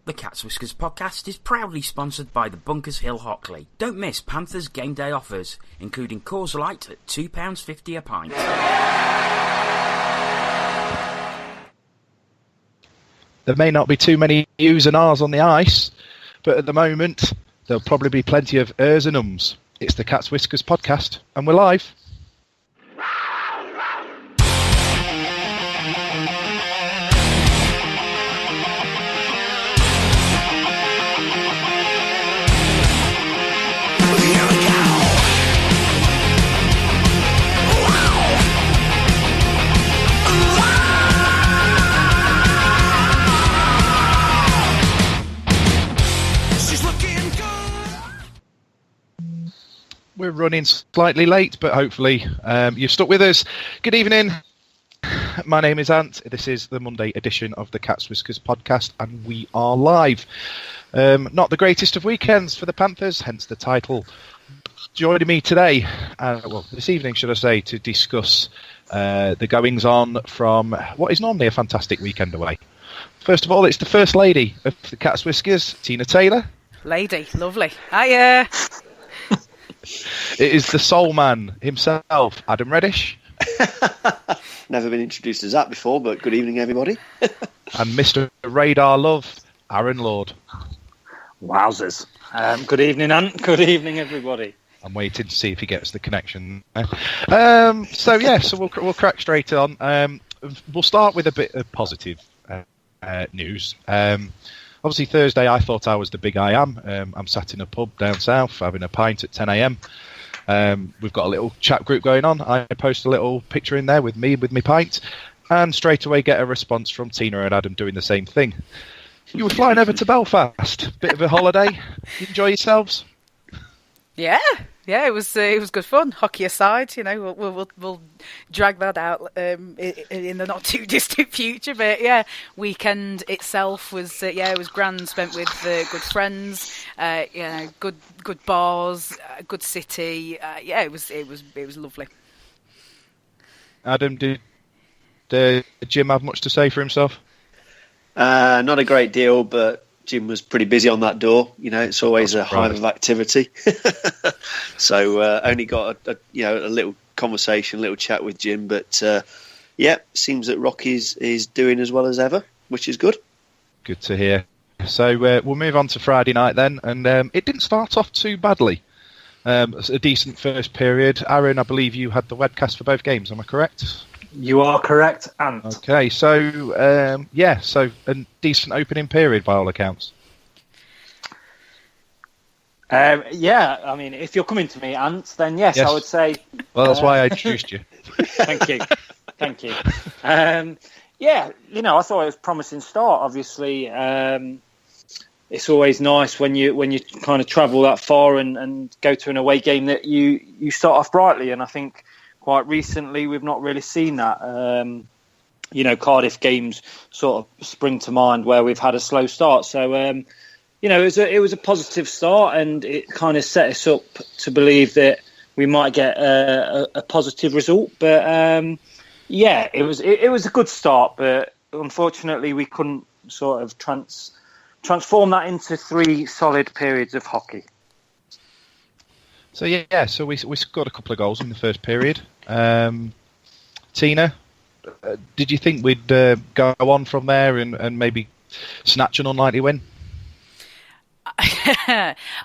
The Cat's Whiskers podcast is proudly sponsored by the Bunkers Hill Hockley. Don't miss Panthers game day offers, including Coors Light at £2.50 a pint. There may not be too many U's and R's on the ice, but at the moment, there'll probably be plenty of ers and ums. It's the Cat's Whiskers podcast, and we're live. We're running slightly late, but hopefully you've stuck with us. Good evening. My name is Ant. This is the Monday edition of the Cat's Whiskers podcast, and we are live. Not the greatest of weekends for the Panthers, hence the title. Joining me today, this evening, should I say, to discuss the goings-on from what is normally a fantastic weekend away. First of all, it's the First Lady of the Cat's Whiskers, Tina Taylor. Lady, lovely. Hiya. It is the soul man himself, Adam Reddish. Never been introduced as that before, but good evening, everybody. And Mr. Radar Love, Aaron Lord. Wowzers. Good evening, Ant. Good evening, everybody. I'm waiting to see if he gets the connection. So we'll crack straight on. We'll start with a bit of positive news. Obviously, Thursday, I thought I was the big I am. I'm sat in a pub down south having a pint at 10 a.m. We've got a little chat group going on. I post a little picture in there with me with my pint, and straight away get a response from Tina and Adam doing the same thing. You were flying over to Belfast. Bit of a holiday. You enjoy yourselves? Yeah, it was good fun. Hockey aside, we'll drag that out in the not too distant future. But yeah, weekend itself was it was grand. Spent with good friends, good bars, good city. It was lovely. Adam, did Jim have much to say for himself? Not a great deal, but Jim was pretty busy on that door. It's always a hive of activity. So only got a little conversation, a little chat with Jim. But seems that Rocky's is doing as well as ever, which is good. Good to hear. So we'll move on to Friday night then. And it didn't start off too badly. A decent first period. Aaron, I believe you had the webcast for both games. Am I correct? You are correct, Ant. Okay, so a decent opening period by all accounts. I mean, if you're coming to me, Ant, then yes. I would say. Well, that's why I introduced you. Thank you. I thought it was a promising start. Obviously, it's always nice when you kind of travel that far and go to an away game that you start off brightly, and I think. Quite recently, we've not really seen that. Cardiff games sort of spring to mind where we've had a slow start. So, it was a positive start, and it kind of set us up to believe that we might get a positive result. But it was a good start. But unfortunately, we couldn't sort of transform that into 3 solid periods of hockey. So we scored a couple of goals in the first period. Tina, did you think we'd go on from there and maybe snatch an unlikely win?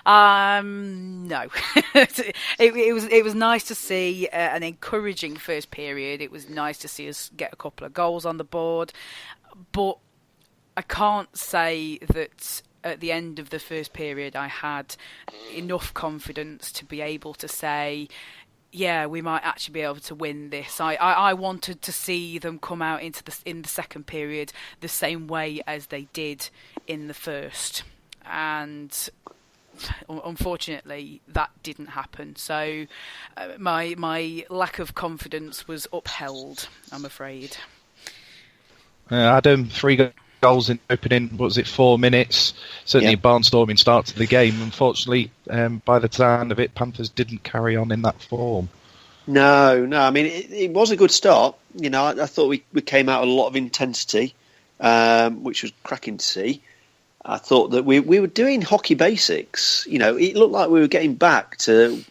No. It was nice to see an encouraging first period. It was nice to see us get a couple of goals on the board, but I can't say that at the end of the first period I had enough confidence to be able to say, yeah, we might actually be able to win this. I wanted to see them come out in the second period the same way as they did in the first, and unfortunately that didn't happen. So my lack of confidence was upheld, I'm afraid. Adam, 3 goals in opening, 4 minutes? Certainly a barnstorming start to the game. Unfortunately, by the sound of it, Panthers didn't carry on in that form. No. I mean, it was a good start. I thought we came out with a lot of intensity, which was cracking to see. I thought that we were doing hockey basics. You know, it looked like we were getting back to,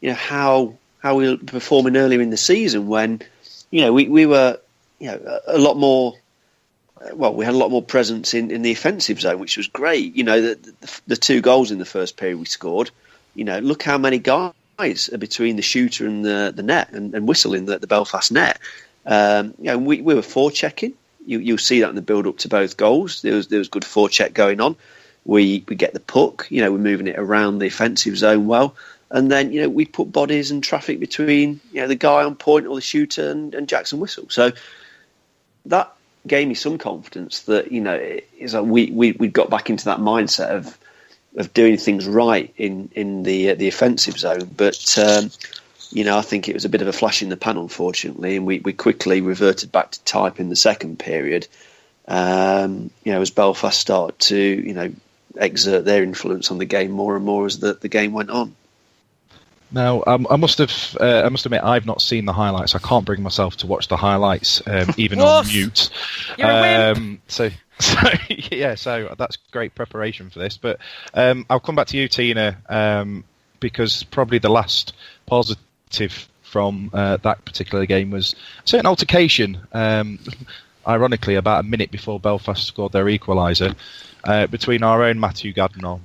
you know, how we were performing earlier in the season when, you know, we were, you know, a lot more. Well, we had a lot more presence in the offensive zone, which was great. You know, the 2 goals in the first period we scored. You know, look how many guys are between the shooter and the net and Whistle in the Belfast net. You know, we were forechecking. You'll see that in the build-up to both goals. There was good forecheck going on. We get the puck. You know, we're moving it around the offensive zone well. And then, you know, we put bodies and traffic between, you know, the guy on point or the shooter and Jackson Whistle. So that gave me some confidence that, you know, it's like we got back into that mindset of doing things right in the offensive zone. But you know, I think it was a bit of a flash in the pan, unfortunately, and we quickly reverted back to type in the second period. You know, as Belfast started to, you know, exert their influence on the game more and more as the game went on. Now, I must admit, I've not seen the highlights. I can't bring myself to watch the highlights, even on mute. You're a wimp. So that's great preparation for this. But I'll come back to you, Tina, because probably the last positive from that particular game was a certain altercation, ironically, about a minute before Belfast scored their equaliser, between our own Matthew Gagnon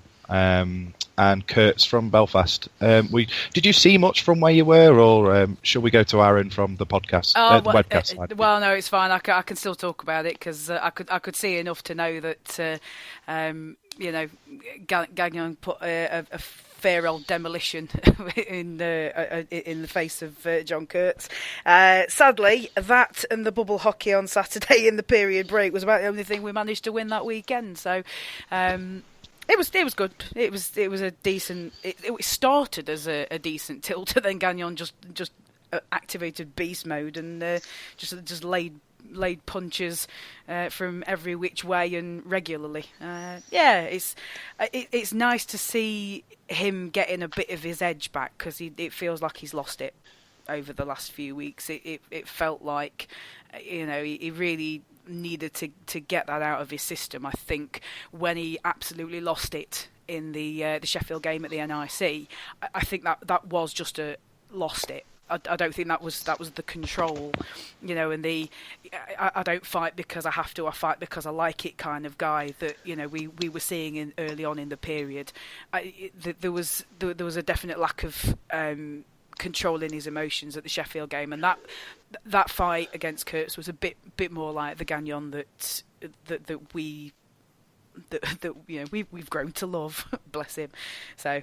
and Kurtz from Belfast. Did you see much from where you were, or shall we go to Aaron from the podcast, the webcast side? Well, no, it's fine. I can still talk about it because I could see enough to know that you know, Gagnon put a fair old demolition in the face of John Kurtz. Sadly, that and the bubble hockey on Saturday in the period break was about the only thing we managed to win that weekend. So. It was good. It was a decent. It started as a decent tilt, and then Gagnon just activated beast mode and just laid punches from every which way and regularly. It's nice to see him getting a bit of his edge back because it feels like he's lost it over the last few weeks. It felt like, you know, he really needed to get that out of his system. I think when he absolutely lost it in the Sheffield game at the NIC, I think that was just a lost it. I don't think that was the control, you know, and I don't fight because I have to, I fight because I like it kind of guy that, you know, we were seeing early on in the period. There was a definite lack of controlling his emotions at the Sheffield game, and that fight against Kurtz was a bit more like the Gagnon that you know we've grown to love. Bless him. So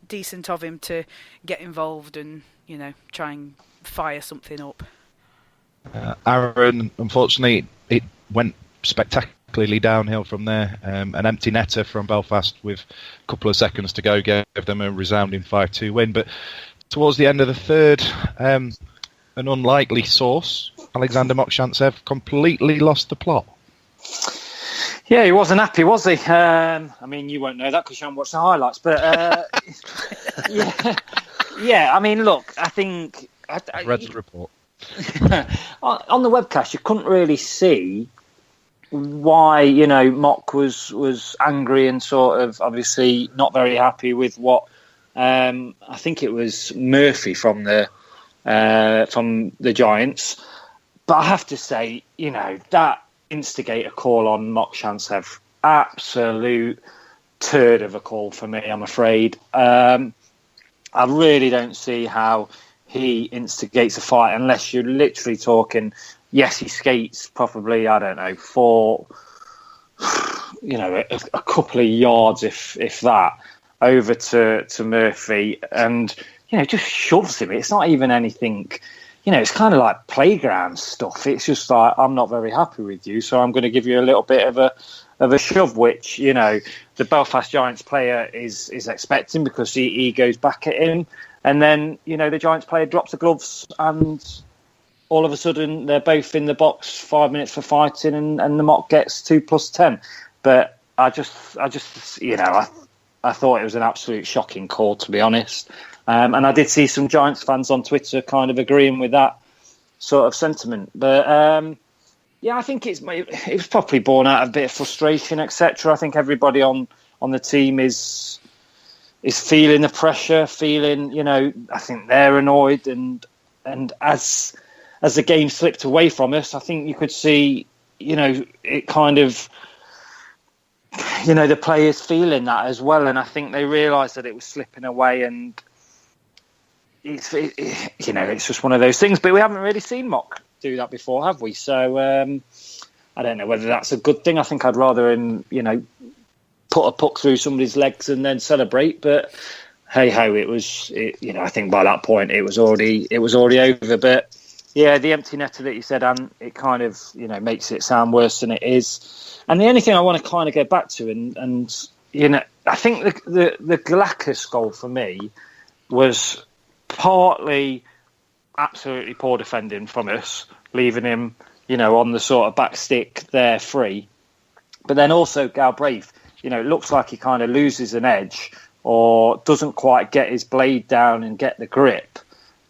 decent of him to get involved and, you know, try and fire something up. Aaron, unfortunately, it went spectacularly downhill from there. An empty netter from Belfast with a couple of seconds to go gave them a resounding 5-2 win. But towards the end of the third, an unlikely source, Alexander Mokshantsev, completely lost the plot. Yeah, he wasn't happy, was he? I mean, you won't know that because you haven't watched the highlights. But yeah. I mean, look, I think I read the report. On the webcast, you couldn't really see why, you know, Mock was angry and sort of obviously not very happy with what I think it was Murphy from the Giants. But I have to say, you know, that instigator call on Mokshantsev, absolute turd of a call for me, I'm afraid. I really don't see how he instigates a fight unless you're literally talking, yes, he skates probably, I don't know, for, you know, a couple of yards, if that, over to Murphy and, you know, just shoves him. It's not even anything, you know, it's kind of like playground stuff. It's just like, I'm not very happy with you, so I'm going to give you a little bit of a shove, which, you know, the Belfast Giants player is expecting because he goes back at him. And then, you know, the Giants player drops the gloves and all of a sudden they're both in the box 5 minutes for fighting and the Mock gets 2+10. But I just, you know, I thought it was an absolute shocking call, to be honest. And I did see some Giants fans on Twitter kind of agreeing with that sort of sentiment. But, I think it was probably born out of a bit of frustration, etc. I think everybody on the team is feeling the pressure, feeling, I think they're annoyed, and as the game slipped away from us, I think you could see, it kind of, the players feeling that as well, and I think they realised that it was slipping away, and it's just one of those things. But we haven't really seen Mock do that before, have we? So I don't know whether that's a good thing. I think I'd rather him, put a puck through somebody's legs and then celebrate. But hey ho, I think by that point it was already over. But yeah, the empty netter that you said, Anne, it kind of makes it sound worse than it is. And the only thing I want to kind of go back to, and I think the Galakis goal for me was partly absolutely poor defending from us, leaving him on the sort of back stick there free. But then also Galbraith, it looks like he kind of loses an edge or doesn't quite get his blade down and get the grip,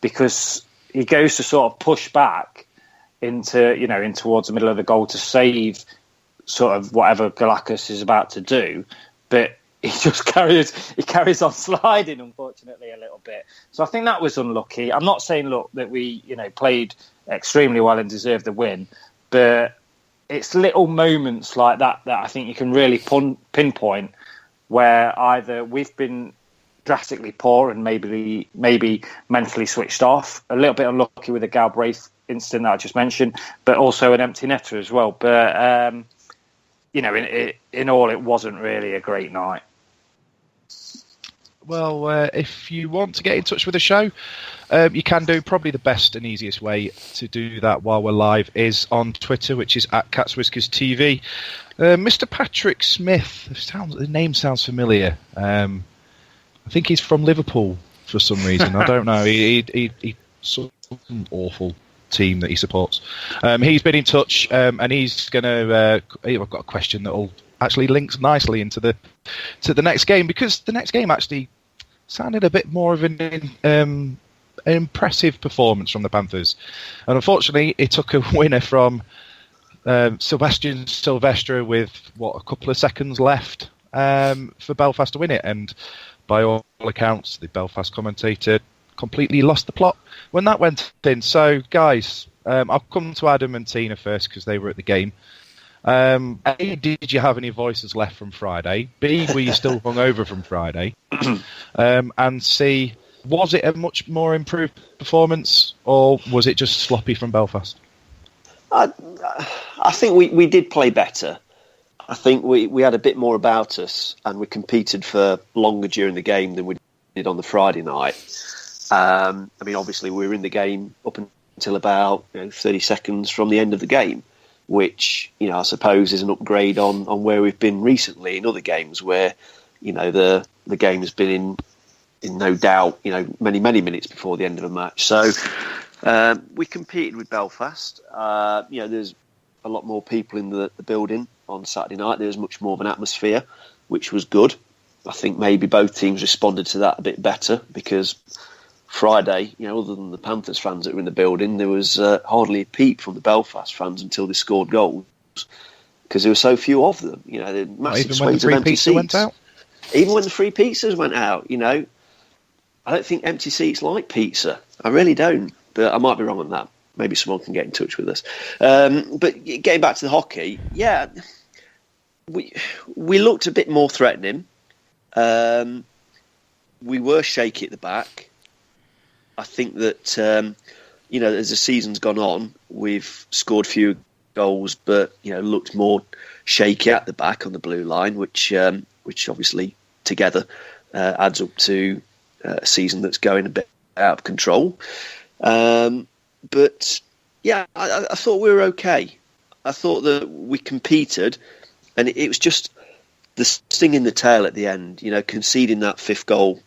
because he goes to sort of push back into, in towards the middle of the goal to save sort of whatever Galakis is about to do. But he just carries on sliding, unfortunately, a little bit. So I think that was unlucky. I'm not saying, look, that we, played extremely well and deserved the win, but it's little moments like that I think you can really pinpoint where either we've been drastically poor and maybe mentally switched off, a little bit unlucky with the Galbraith incident that I just mentioned, but also an empty netter as well. But, in all, it wasn't really a great night. Well, if you want to get in touch with the show, you can do. Probably the best and easiest way to do that while we're live is on Twitter, which is @CatsWhiskersTV. Mr. Patrick Smith, the name sounds familiar. I think he's from Liverpool for some reason. I don't know. He some awful team that he supports. He's been in touch, and he's going to. I've got a question that will actually links nicely into the next game, because the next game actually sounded a bit more of an impressive performance from the Panthers, and unfortunately it took a winner from Sebastian Silvestre with a couple of seconds left for Belfast to win it, and by all accounts the Belfast commentator completely lost the plot when that went in. So guys, I'll come to Adam and Tina first because they were at the game. A, did you have any voices left from Friday? B, were you still hungover from Friday? And C, was it a much more improved performance, or was it just sloppy from Belfast? I think we did play better. I think we had a bit more about us, and we competed for longer during the game than we did on the Friday night. Obviously we were in the game up until about 30 seconds from the end of the game, which, I suppose is an upgrade on where we've been recently in other games where, the game has been in no doubt, many, many minutes before the end of a match. So we competed with Belfast. There's a lot more people in the building on Saturday night. There was much more of an atmosphere, which was good. I think maybe both teams responded to that a bit better, because Friday, other than the Panthers fans that were in the building, there was hardly a peep from the Belfast fans until they scored goals, because there were so few of them. The massive swings of empty seats. Went out? Even when the free pizzas went out, I don't think empty seats like pizza. I really don't, but I might be wrong on that. Maybe someone can get in touch with us. But getting back to the hockey, yeah, we looked a bit more threatening. We were shaky at the back. I think that, as the season's gone on, we've scored fewer goals, but, looked more shaky at the back on the blue line, which obviously together adds up to a season that's going a bit out of control. But, yeah, I thought we were okay. I thought that we competed, and it was just the sting in the tail at the end, conceding that fifth goal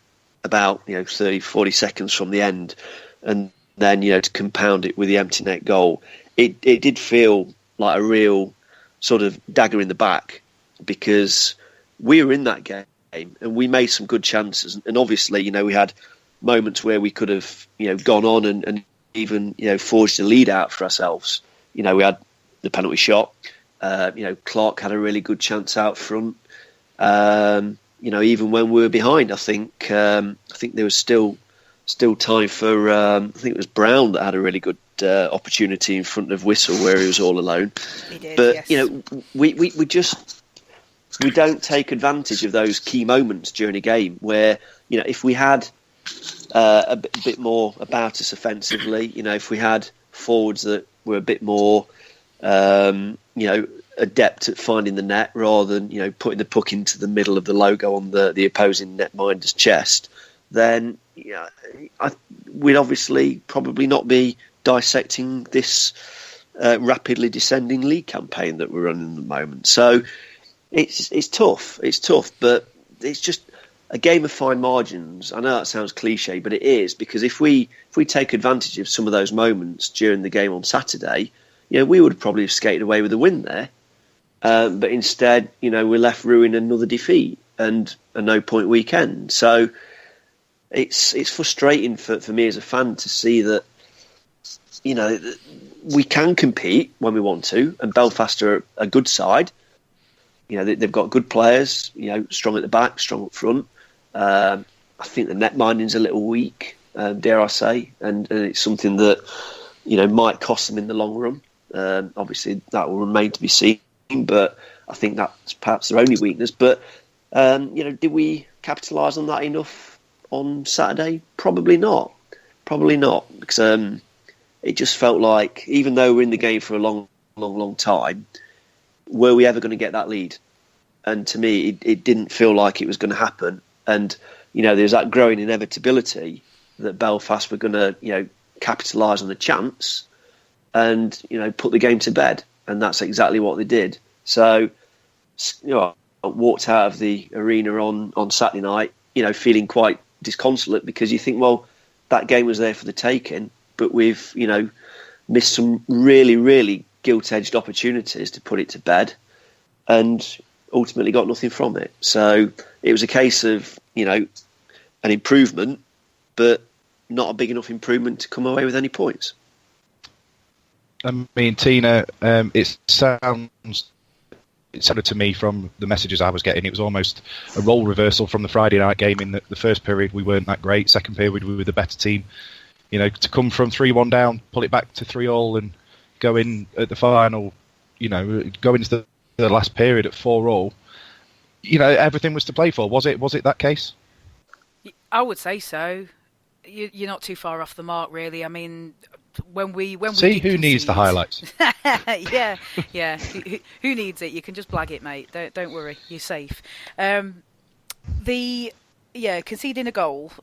about 30, 40 seconds from the end, and then to compound it with the empty net goal. It did feel like a real sort of dagger in the back, because we were in that game and we made some good chances, and obviously we had moments where we could have gone on and even forged a lead out for ourselves. We had the penalty shot. Clark had a really good chance out front. Even when we were behind, I think there was still time for. I think it was Brown that had a really good opportunity in front of Whistle where he was all alone. He did, but yes. We don't take advantage of those key moments during a game where if we had a bit more about us offensively, if we had forwards that were a bit more adept at finding the net rather than putting the puck into the middle of the logo on the opposing netminder's chest, then we'd obviously probably not be dissecting this rapidly descending league campaign that we're running at the moment. So it's tough, but it's just a game of fine margins. I know that sounds cliche, but it is, because if we take advantage of some of those moments during the game on Saturday, we would probably have skated away with a win there. But instead, we're left ruining another defeat and a no-point weekend. So it's frustrating for me as a fan to see that, we can compete when we want to, and Belfast are a good side. They've got good players, strong at the back, strong up front. I think the net minding's a little weak, dare I say, and it's something that, might cost them in the long run. Obviously, that will remain to be seen, but I think that's perhaps their only weakness. But, did we capitalise on that enough on Saturday? Probably not, because it just felt like, even though we're in the game for a long time, were we ever going to get that lead? And to me, it didn't feel like it was going to happen. And, there's that growing inevitability that Belfast were going to, capitalise on the chance and, put the game to bed. And that's exactly what they did. So, I walked out of the arena on Saturday night, feeling quite disconsolate, because you think, well, that game was there for the taking, but we've, missed some really, really gilt-edged opportunities to put it to bed, and ultimately got nothing from it. So it was a case of, an improvement, but not a big enough improvement to come away with any points. I mean, Tina, it sounded to me from the messages I was getting, it was almost a role reversal from the Friday night game. In the first period, we weren't that great. Second period, we were the better team. To come from 3-1 down, pull it back to 3-all, and go in at the final, go into the last period at 4-all. Everything was to play for. Was it that case? I would say so. You're not too far off the mark, really. I mean, when we who needs the highlights? yeah. Who needs it? You can just blag it, mate. Don't worry, you're safe. Conceding a goal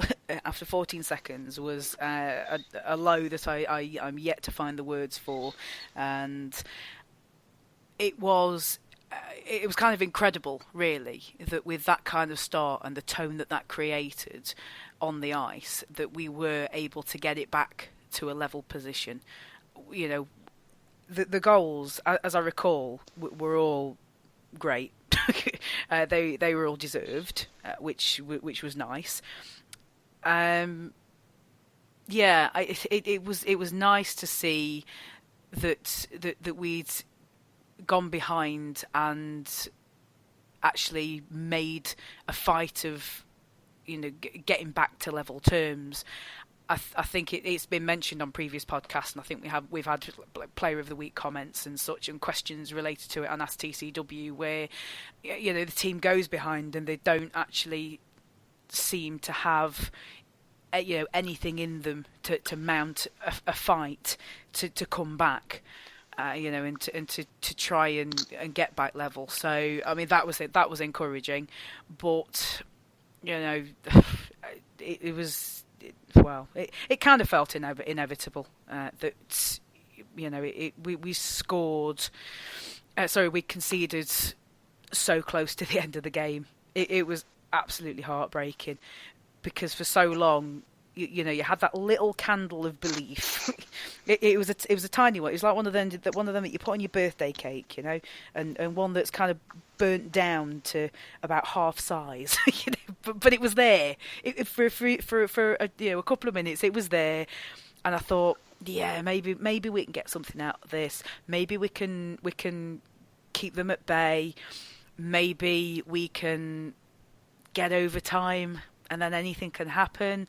after 14 seconds was a low that I'm yet to find the words for, and it was kind of incredible, really, that with that kind of start and the tone that created on the ice, that we were able to get it back to a level position. The goals, as I recall, were all great. They were all deserved, which was nice. It was nice to see that we'd gone behind and actually made a fight of getting back to level terms. I think it's been mentioned on previous podcasts, and I think we've had Player of the Week comments and such, and questions related to it on Ask TCW, where the team goes behind and they don't actually seem to have anything in them to mount a fight to come back, and to try and get back level. So I mean, that was encouraging, but it was. Well, it kind of felt inevitable that we scored. We conceded so close to the end of the game. It was absolutely heartbreaking, because for so long, you had that little candle of belief. it was a tiny one. It was like one of them that you put on your birthday cake, and one that's kind of burnt down to about half size. But it was there. For a couple of minutes, it was there, and I thought, yeah, maybe we can get something out of this. Maybe we can keep them at bay. Maybe we can get overtime, and then anything can happen.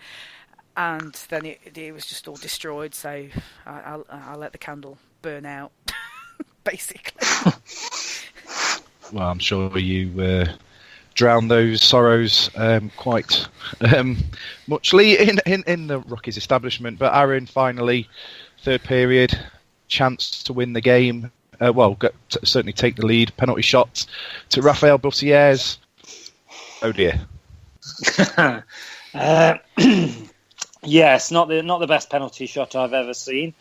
And then it was just all destroyed. So I'll let the candle burn out, basically. Well, I'm sure you drown those sorrows quite muchly in the Rockies establishment. But Aaron, finally, third period, chance to win the game. Certainly take the lead. Penalty shot to Rafael Bussières. Oh dear. Yes, not the best penalty shot I've ever seen.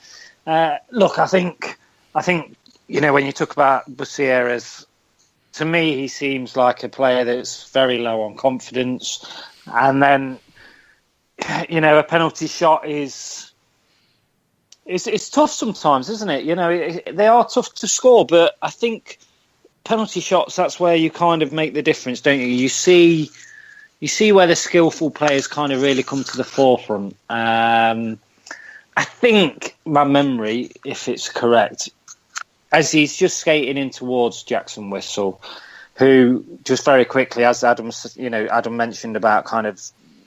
Look, I think when you talk about Bussières, to me he seems like a player that's very low on confidence, and then a penalty shot is it's tough sometimes, isn't it? They are tough to score, but I think penalty shots, that's where you kind of make the difference, don't you? You see where the skillful players kind of really come to the forefront. I think my memory, if it's correct, as he's just skating in towards Jackson Whistle, who just very quickly, as Adam mentioned about kind of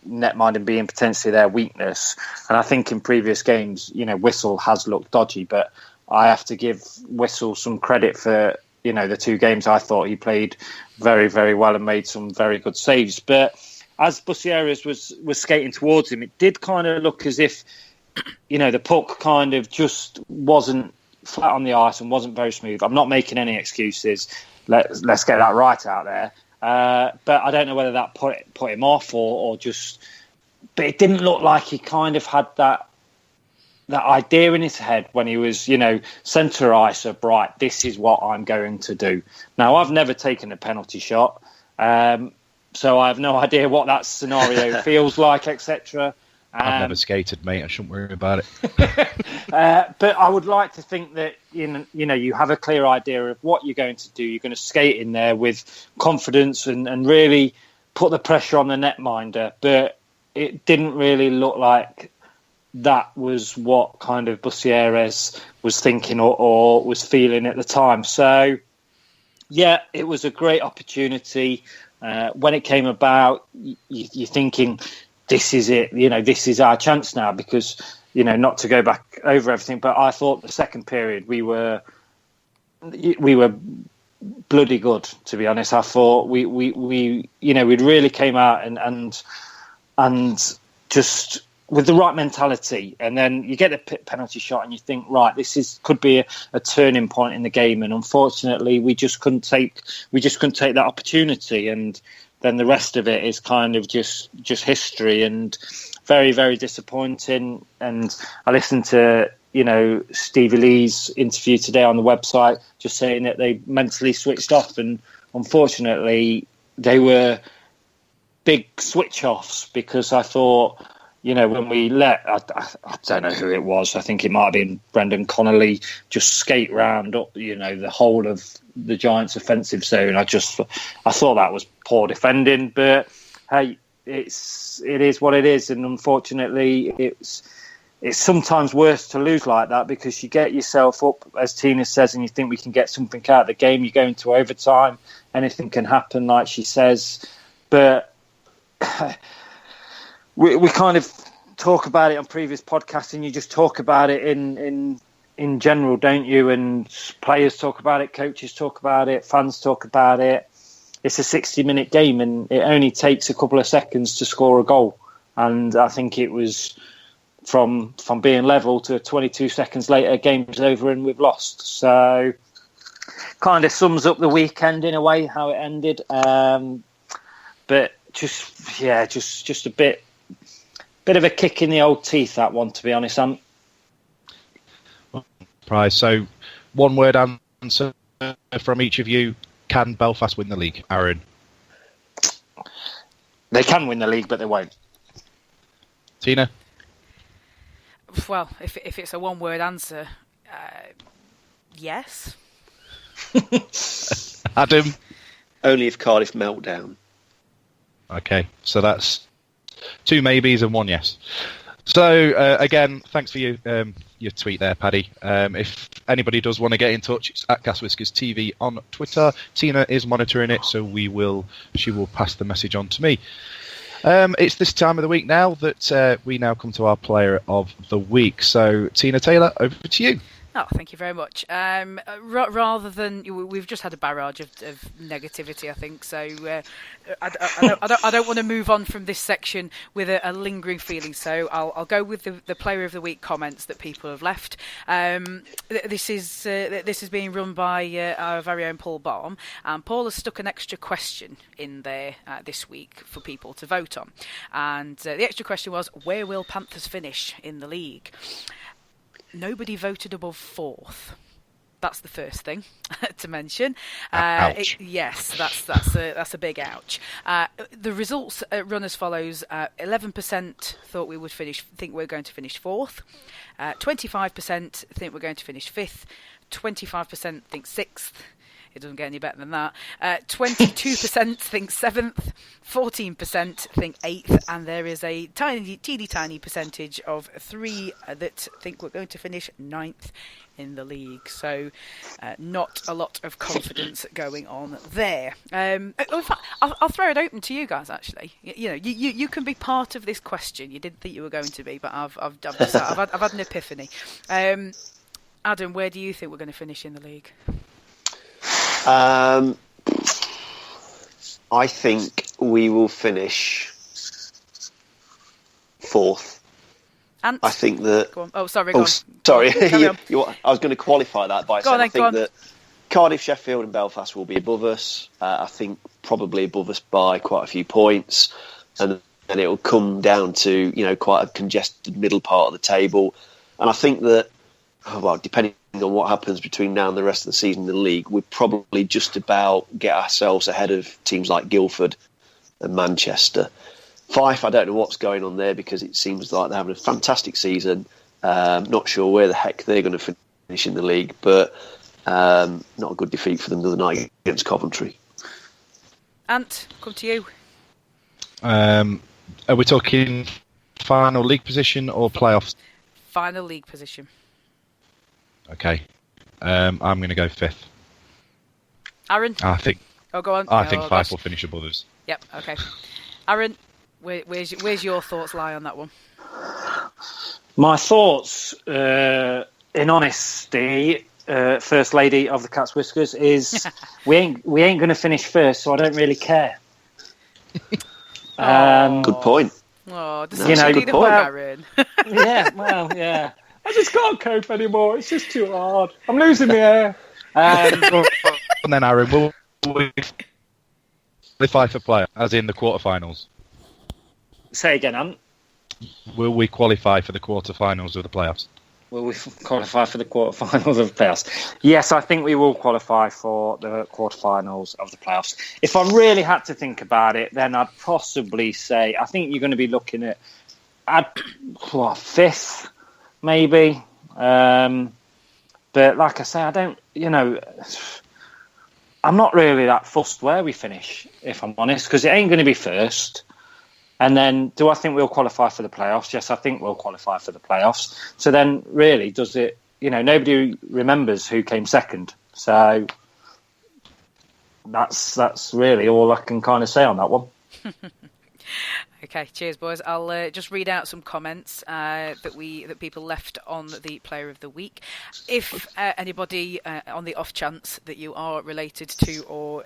netminding being potentially their weakness, and I think in previous games, Whistle has looked dodgy, but I have to give Whistle some credit for the two games. I thought he played very, very well and made some very good saves. But as Bussières was skating towards him, it did kind of look as if the puck kind of just wasn't flat on the ice and wasn't very smooth. I'm not making any excuses. Let's get that right out there. But I don't know whether that put him off or just. But it didn't look like he kind of had that idea in his head when he was, centre ice up, right, this is what I'm going to do. Now, I've never taken a penalty shot, so I have no idea what that scenario feels like, etc. I've never skated, mate. I shouldn't worry about it. But I would like to think that you have a clear idea of what you're going to do. You're going to skate in there with confidence and really put the pressure on the netminder. But it didn't really look like that was what kind of Bussières was thinking or was feeling at the time. So, yeah, it was a great opportunity. When it came about, you're thinking, this is it, this is our chance now, because, not to go back over everything, but I thought the second period we were bloody good, to be honest. I thought we'd really came out and just with the right mentality, and then you get the penalty shot and you think, right, could be a turning point in the game, and unfortunately we just couldn't take that opportunity, and then the rest of it is kind of just history, and very, very disappointing. And I listened to Stevie Lee's interview today on the website, just saying that they mentally switched off, and unfortunately they were big switch offs, because I thought, when we let, I don't know who it was, I think it might have been Brendan Connolly, just skate round, the whole of the Giants' offensive zone. I thought that was poor defending, but hey, it is what it is, and unfortunately, it's sometimes worse to lose like that, because you get yourself up, as Tina says, and you think we can get something out of the game. You go into overtime, anything can happen, like she says, but. We kind of talk about it on previous podcasts, and you just talk about it in general, don't you? And players talk about it, coaches talk about it, fans talk about it. It's a 60-minute game, and it only takes a couple of seconds to score a goal. And I think it was from being level to 22 seconds later, game's over and we've lost. So kind of sums up the weekend in a way, how it ended. But just a bit of a kick in the old teeth, that one, to be honest. Prize. So, one word answer from each of you. Can Belfast win the league? Aaron? They can win the league, but they won't. Tina? Well, if it's a one word answer, yes. Adam? Only if Cardiff melt down. Okay, so that's two maybes and one yes. So again, thanks for your tweet there, Paddy. If anybody does want to get in touch, it's at Gaswhiskers TV on Twitter. Tina is monitoring it, so she will pass the message on to me. It's this time of the week now that we now come to our player of the week. So Tina Taylor, over to you. Oh, thank you very much. Rather than we've just had a barrage of negativity, I think. So I don't want to move on from this section with a lingering feeling. So I'll go with the player of the week comments that people have left. This is being run by our very own Paul Baum, and Paul has stuck an extra question in there this week for people to vote on. And the extra question was, where will Panthers finish in the league? Nobody voted above 4th. That's the first thing to mention. Ouch. Yes, that's a big ouch. The results run as follows: 11% thought think we're going to finish 4th. 25% think we're going to finish 5th. 25% think 6th. It doesn't get any better than that. 22% think 7th, 14% think 8th, and there is a teeny percentage of 3 that think we're going to finish 9th in the league. So not a lot of confidence going on there. In fact, I'll throw it open to you guys. Actually, you can be part of this question. You didn't think you were going to be, but I've had an epiphany. Adam, where do you think we're going to finish in the league? I think we will finish 4th. Ant? I think that. Go on. Oh, sorry. Go on. Sorry. Carry on. I was going to qualify that by saying I think go on. that Cardiff, Sheffield, and Belfast will be above us. I think probably above us by quite a few points, and it will come down to quite a congested middle part of the table. And I think that, depending on what happens between now and the rest of the season in the league, we probably just about get ourselves ahead of teams like Guildford and Manchester. Fife, I don't know what's going on there because it seems like they're having a fantastic season. Not sure where the heck they're going to finish in the league, but not a good defeat for them the other night against Coventry. Ant, come to you. Are we talking final league position or playoffs? Final league position. Okay. I'm going to go 5th. Aaron? I think. Oh, go on. I think Fife will finish above us. Yep. Okay. Aaron, where's your thoughts lie on that one? My thoughts, in honesty, First Lady of the Cat's Whiskers, is we ain't going to finish first, so I don't really care. Good point. Oh, does good point, Aaron? Yeah. I just can't cope anymore. It's just too hard. I'm losing the air. And then, Aaron, will we qualify for play, as in the quarterfinals? Say again, Ant. Will we qualify for the quarterfinals of the playoffs? Will we qualify for the quarterfinals of the playoffs? Yes, I think we will qualify for the quarterfinals of the playoffs. If I really had to think about it, then I'd possibly say I think you're going to be looking at 5th. Maybe, but like I say, I don't. I'm not really that fussed where we finish, if I'm honest, because it ain't going to be first. And then, do I think we'll qualify for the playoffs? Yes, I think we'll qualify for the playoffs. So then, really, does it? Nobody remembers who came second. So that's really all I can kind of say on that one. Okay, cheers, boys. I'll just read out some comments that people left on the Player of the Week. If anybody, on the off chance that you are related to or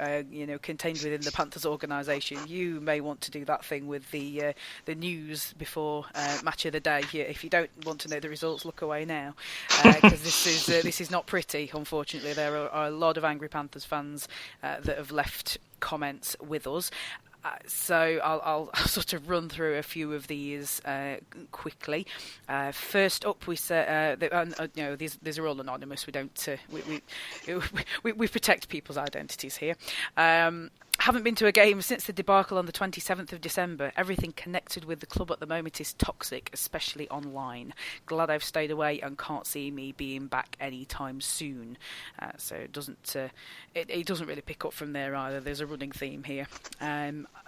contained within the Panthers organisation, you may want to do that thing with the news before match of the day. If you don't want to know the results, look away now, because this is not pretty. Unfortunately, there are a lot of angry Panthers fans that have left comments with us. So I'll sort of run through a few of these quickly. First up, we say these are all anonymous. We don't we protect people's identities here. Haven't been to a game since the debacle on the 27th of December. Everything connected with the club at the moment is toxic, especially online. Glad I've stayed away and can't see me being back anytime soon. So it doesn't really pick up from there either. There's a running theme here.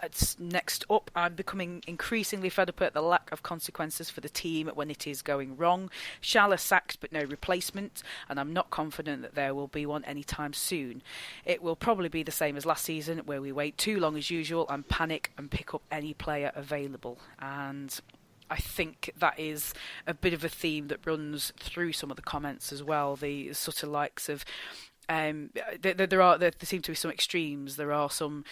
It's next up, I'm becoming increasingly fed up at the lack of consequences for the team when it is going wrong. Schaller sacked but no replacement, and I'm not confident that there will be one anytime soon. It will probably be the same as last season, where we wait too long as usual and panic and pick up any player available. And I think that is a bit of a theme that runs through some of the comments as well. The sort of likes of there seem to be some extremes. There are some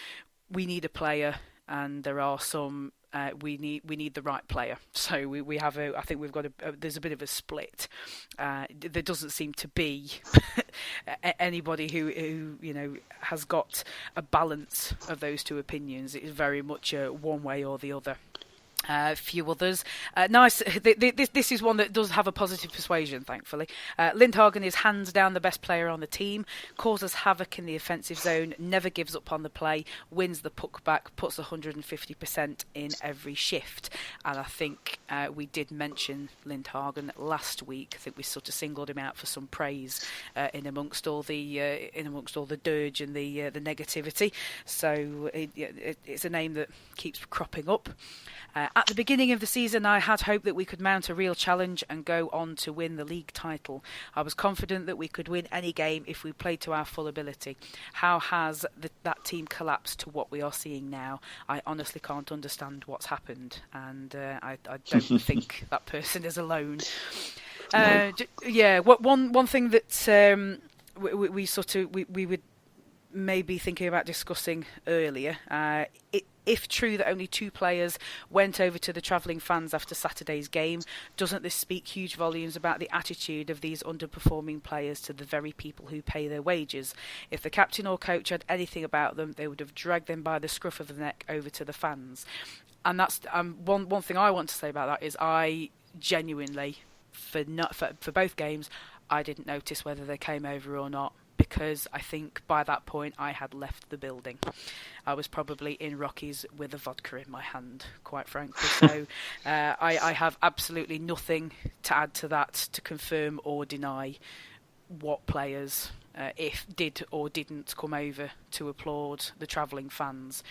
we need a player, and there are some we need the right player. So we have I think we've got there's a bit of a split. There doesn't seem to be anybody who has got a balance of those two opinions. It is very much one way or the other. Few others. Nice. This is one that does have a positive persuasion, thankfully. Lindhagen is hands down the best player on the team, causes havoc in the offensive zone, never gives up on the play, wins the puck back, puts 150% in every shift. And I think we did mention Lindhagen last week. I think we sort of singled him out for some praise in amongst all the dirge and the negativity. So it's a name that keeps cropping up. At the beginning of the season, I had hoped that we could mount a real challenge and go on to win the league title. I was confident that we could win any game if we played to our full ability. How has that team collapsed to what we are seeing now? I honestly can't understand what's happened, and I don't think that person is alone. One thing that we would maybe thinking about discussing earlier. If true that only 2 players went over to the travelling fans after Saturday's game, doesn't this speak huge volumes about the attitude of these underperforming players to the very people who pay their wages? If the captain or coach had anything about them, they would have dragged them by the scruff of the neck over to the fans. And that's one thing I want to say about that is I genuinely, for both games, I didn't notice whether they came over or not, because I think by that point I had left the building. I was probably in Rockies with a vodka in my hand, quite frankly. So I have absolutely nothing to add to that to confirm or deny what players, if did or didn't come over to applaud the travelling fans.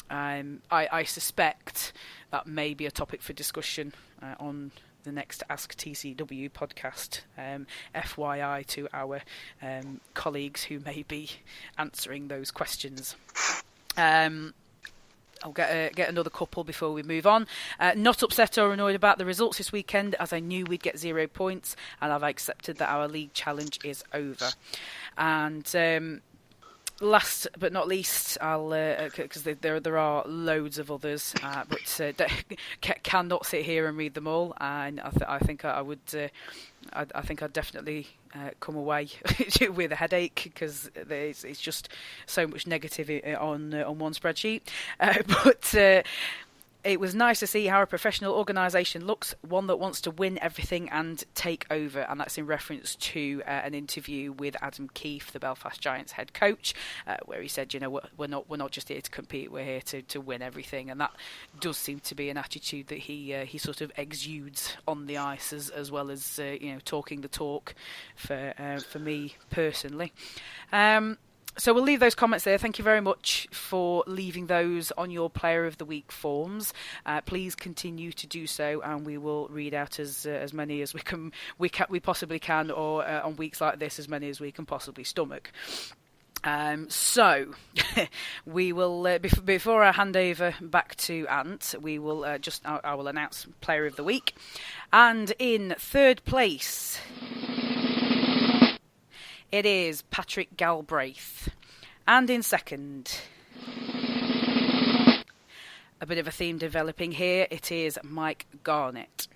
I suspect that may be a topic for discussion on the next Ask TCW podcast, FYI to our colleagues who may be answering those questions. I'll get another couple before we move on. Not upset or annoyed about the results this weekend, as I knew we'd get 0 points, and I've accepted that our league challenge is over. And last but not least, I'll because there are loads of others, but cannot sit here and read them all. And I think I would. I think I'd definitely come away with a headache, because it's just so much negative on one spreadsheet. But it was nice to see how a professional organisation looks, one that wants to win everything and take over, and that's in reference to an interview with Adam Keefe, the Belfast Giants head coach, where he said, we're not just here to compete, we're here to win everything, and that does seem to be an attitude that he sort of exudes on the ice as well as talking the talk for me personally. So we'll leave those comments there. Thank you very much for leaving those on your Player of the Week forms. Please continue to do so, and we will read out as many as we possibly can, or on weeks like this, as many as we can possibly stomach. So we will before I hand over back to Ant, we will I will announce Player of the Week, and in third place, it is Patrick Galbraith. And in second, a bit of a theme developing here, it is Mike Garnett.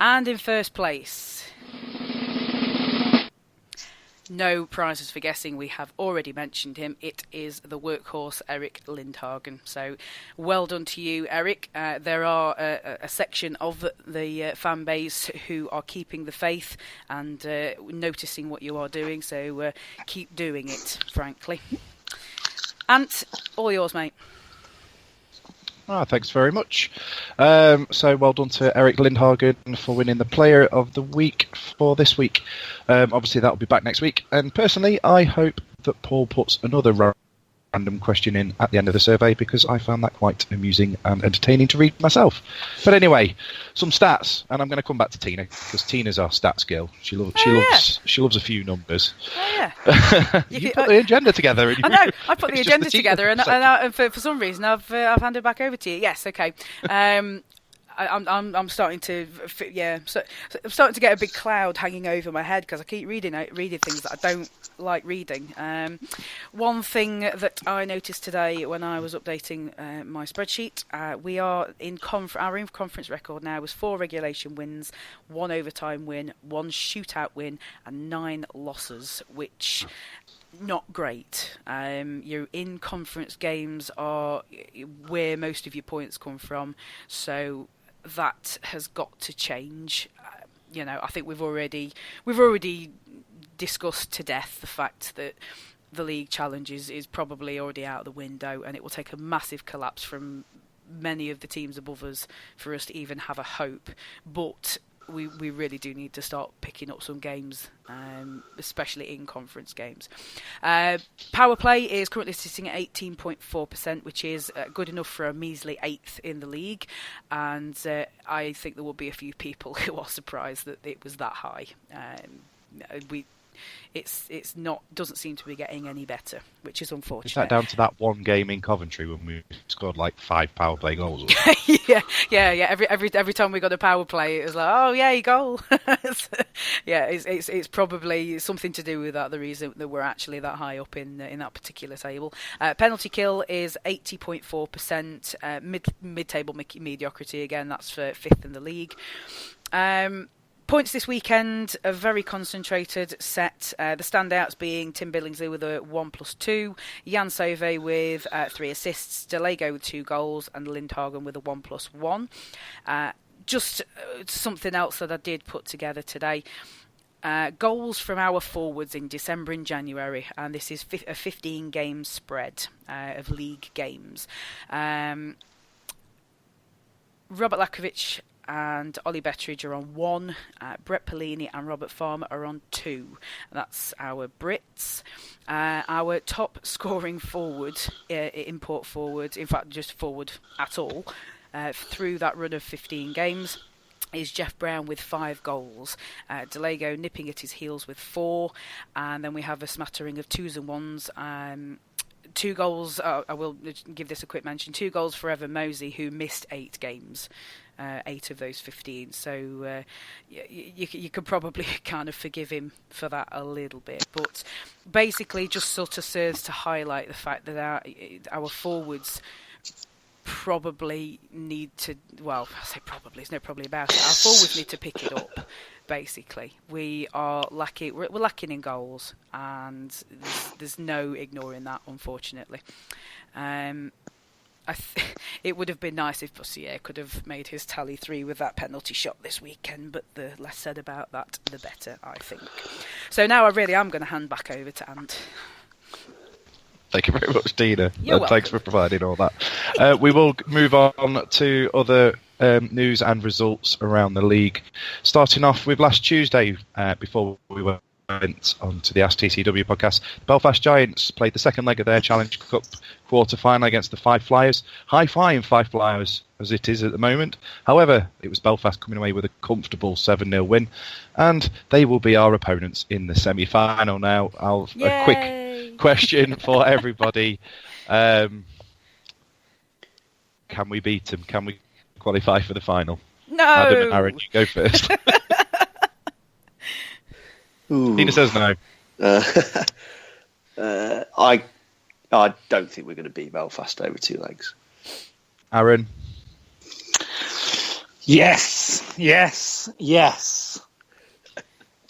And in first place, no prizes for guessing, we have already mentioned him, it is the workhorse Eric Lindhagen. So well done to you, Eric. There are a section of the fan base who are keeping the faith and noticing what you are doing, so keep doing it, frankly. Ant, all yours, mate. Thanks very much. So well done to Eric Lindhagen for winning the Player of the Week for this week. Obviously, that will be back next week. And personally, I hope that Paul puts another random question in at the end of the survey, because I found that quite amusing and entertaining to read myself. But anyway, some stats, and I'm going to come back to Tina, because Tina's our stats girl. She loves a few numbers. Oh yeah. You put the agenda together. I know. I put the agenda together, and for some reason I've handed it back over to you. Yes, okay. I'm starting to I'm starting to get a big cloud hanging over my head because I keep reading things that I don't like reading. One thing that I noticed today when I was updating my spreadsheet, we are our in-conference record now was 4 regulation wins, 1 overtime win, 1 shootout win, and 9 losses, which not great. Your in-conference games are where most of your points come from, so that has got to change. I think we've already discussed to death the fact that the league challenge is probably already out of the window, and it will take a massive collapse from many of the teams above us for us to even have a hope. But we really do need to start picking up some games, especially in conference games. Power play is currently sitting at 18.4%, which is good enough for a measly 8th in the league, and I think there will be a few people who are surprised that it was that high. It's not doesn't seem to be getting any better, which is unfortunate. Is that down to that one game in Coventry when we scored like 5 power play goals? yeah. Every time we got a power play, it was like, oh yeah, goal. It's probably something to do with that. The reason that we're actually that high up in that particular table. Penalty kill is 80.4%. Mid-table mediocrity again. That's for 5th in the league. Points this weekend are very concentrated set. The standouts being Tim Billingsley with a 1+2, Jan Sove with 3 assists, Delego with 2 goals, and Lindhagen with a 1+1. Just something else that I did put together today. Goals from our forwards in December and January, and this is a 15-game spread of league games. Robert Lakovic and Ollie Bettridge are on 1. Brett Pellini and Robert Farmer are on 2. That's our Brits. Our top scoring forward, import forward, in fact just forward at all, through that run of 15 games, is Jeff Brown with 5 goals. Delego nipping at his heels with 4. And then we have a smattering of 2s and 1s. 2 goals, I will give this a quick mention, 2 goals for Evan Mosey, who missed 8 games. 8 of those 15, so you could probably kind of forgive him for that a little bit, but basically just sort of serves to highlight the fact that our forwards probably need to, well, I say probably, there's no probably about it, our forwards need to pick it up. Basically, we're lacking in goals, and there's no ignoring that, unfortunately. It would have been nice if Bussier could have made his tally 3 with that penalty shot this weekend, but the less said about that, the better, I think. So now I really am going to hand back over to Ant. Thank you very much, Tina. You're thanks for providing all that. We will move on to other news and results around the league. Starting off with last Tuesday, before we went on to the Ask TCW podcast, the Belfast Giants played the second leg of their Challenge Cup quarter-final against the Five Flyers. High-flying Five Flyers, as it is at the moment. However, it was Belfast coming away with a comfortable 7-0 win, and they will be our opponents in the semi-final now. A quick question for everybody. Can we beat them? Can we qualify for the final? No! Adam and Aaron, you go first. Tina says no. I don't think we're going to beat Belfast over 2 legs. Aaron? Yes.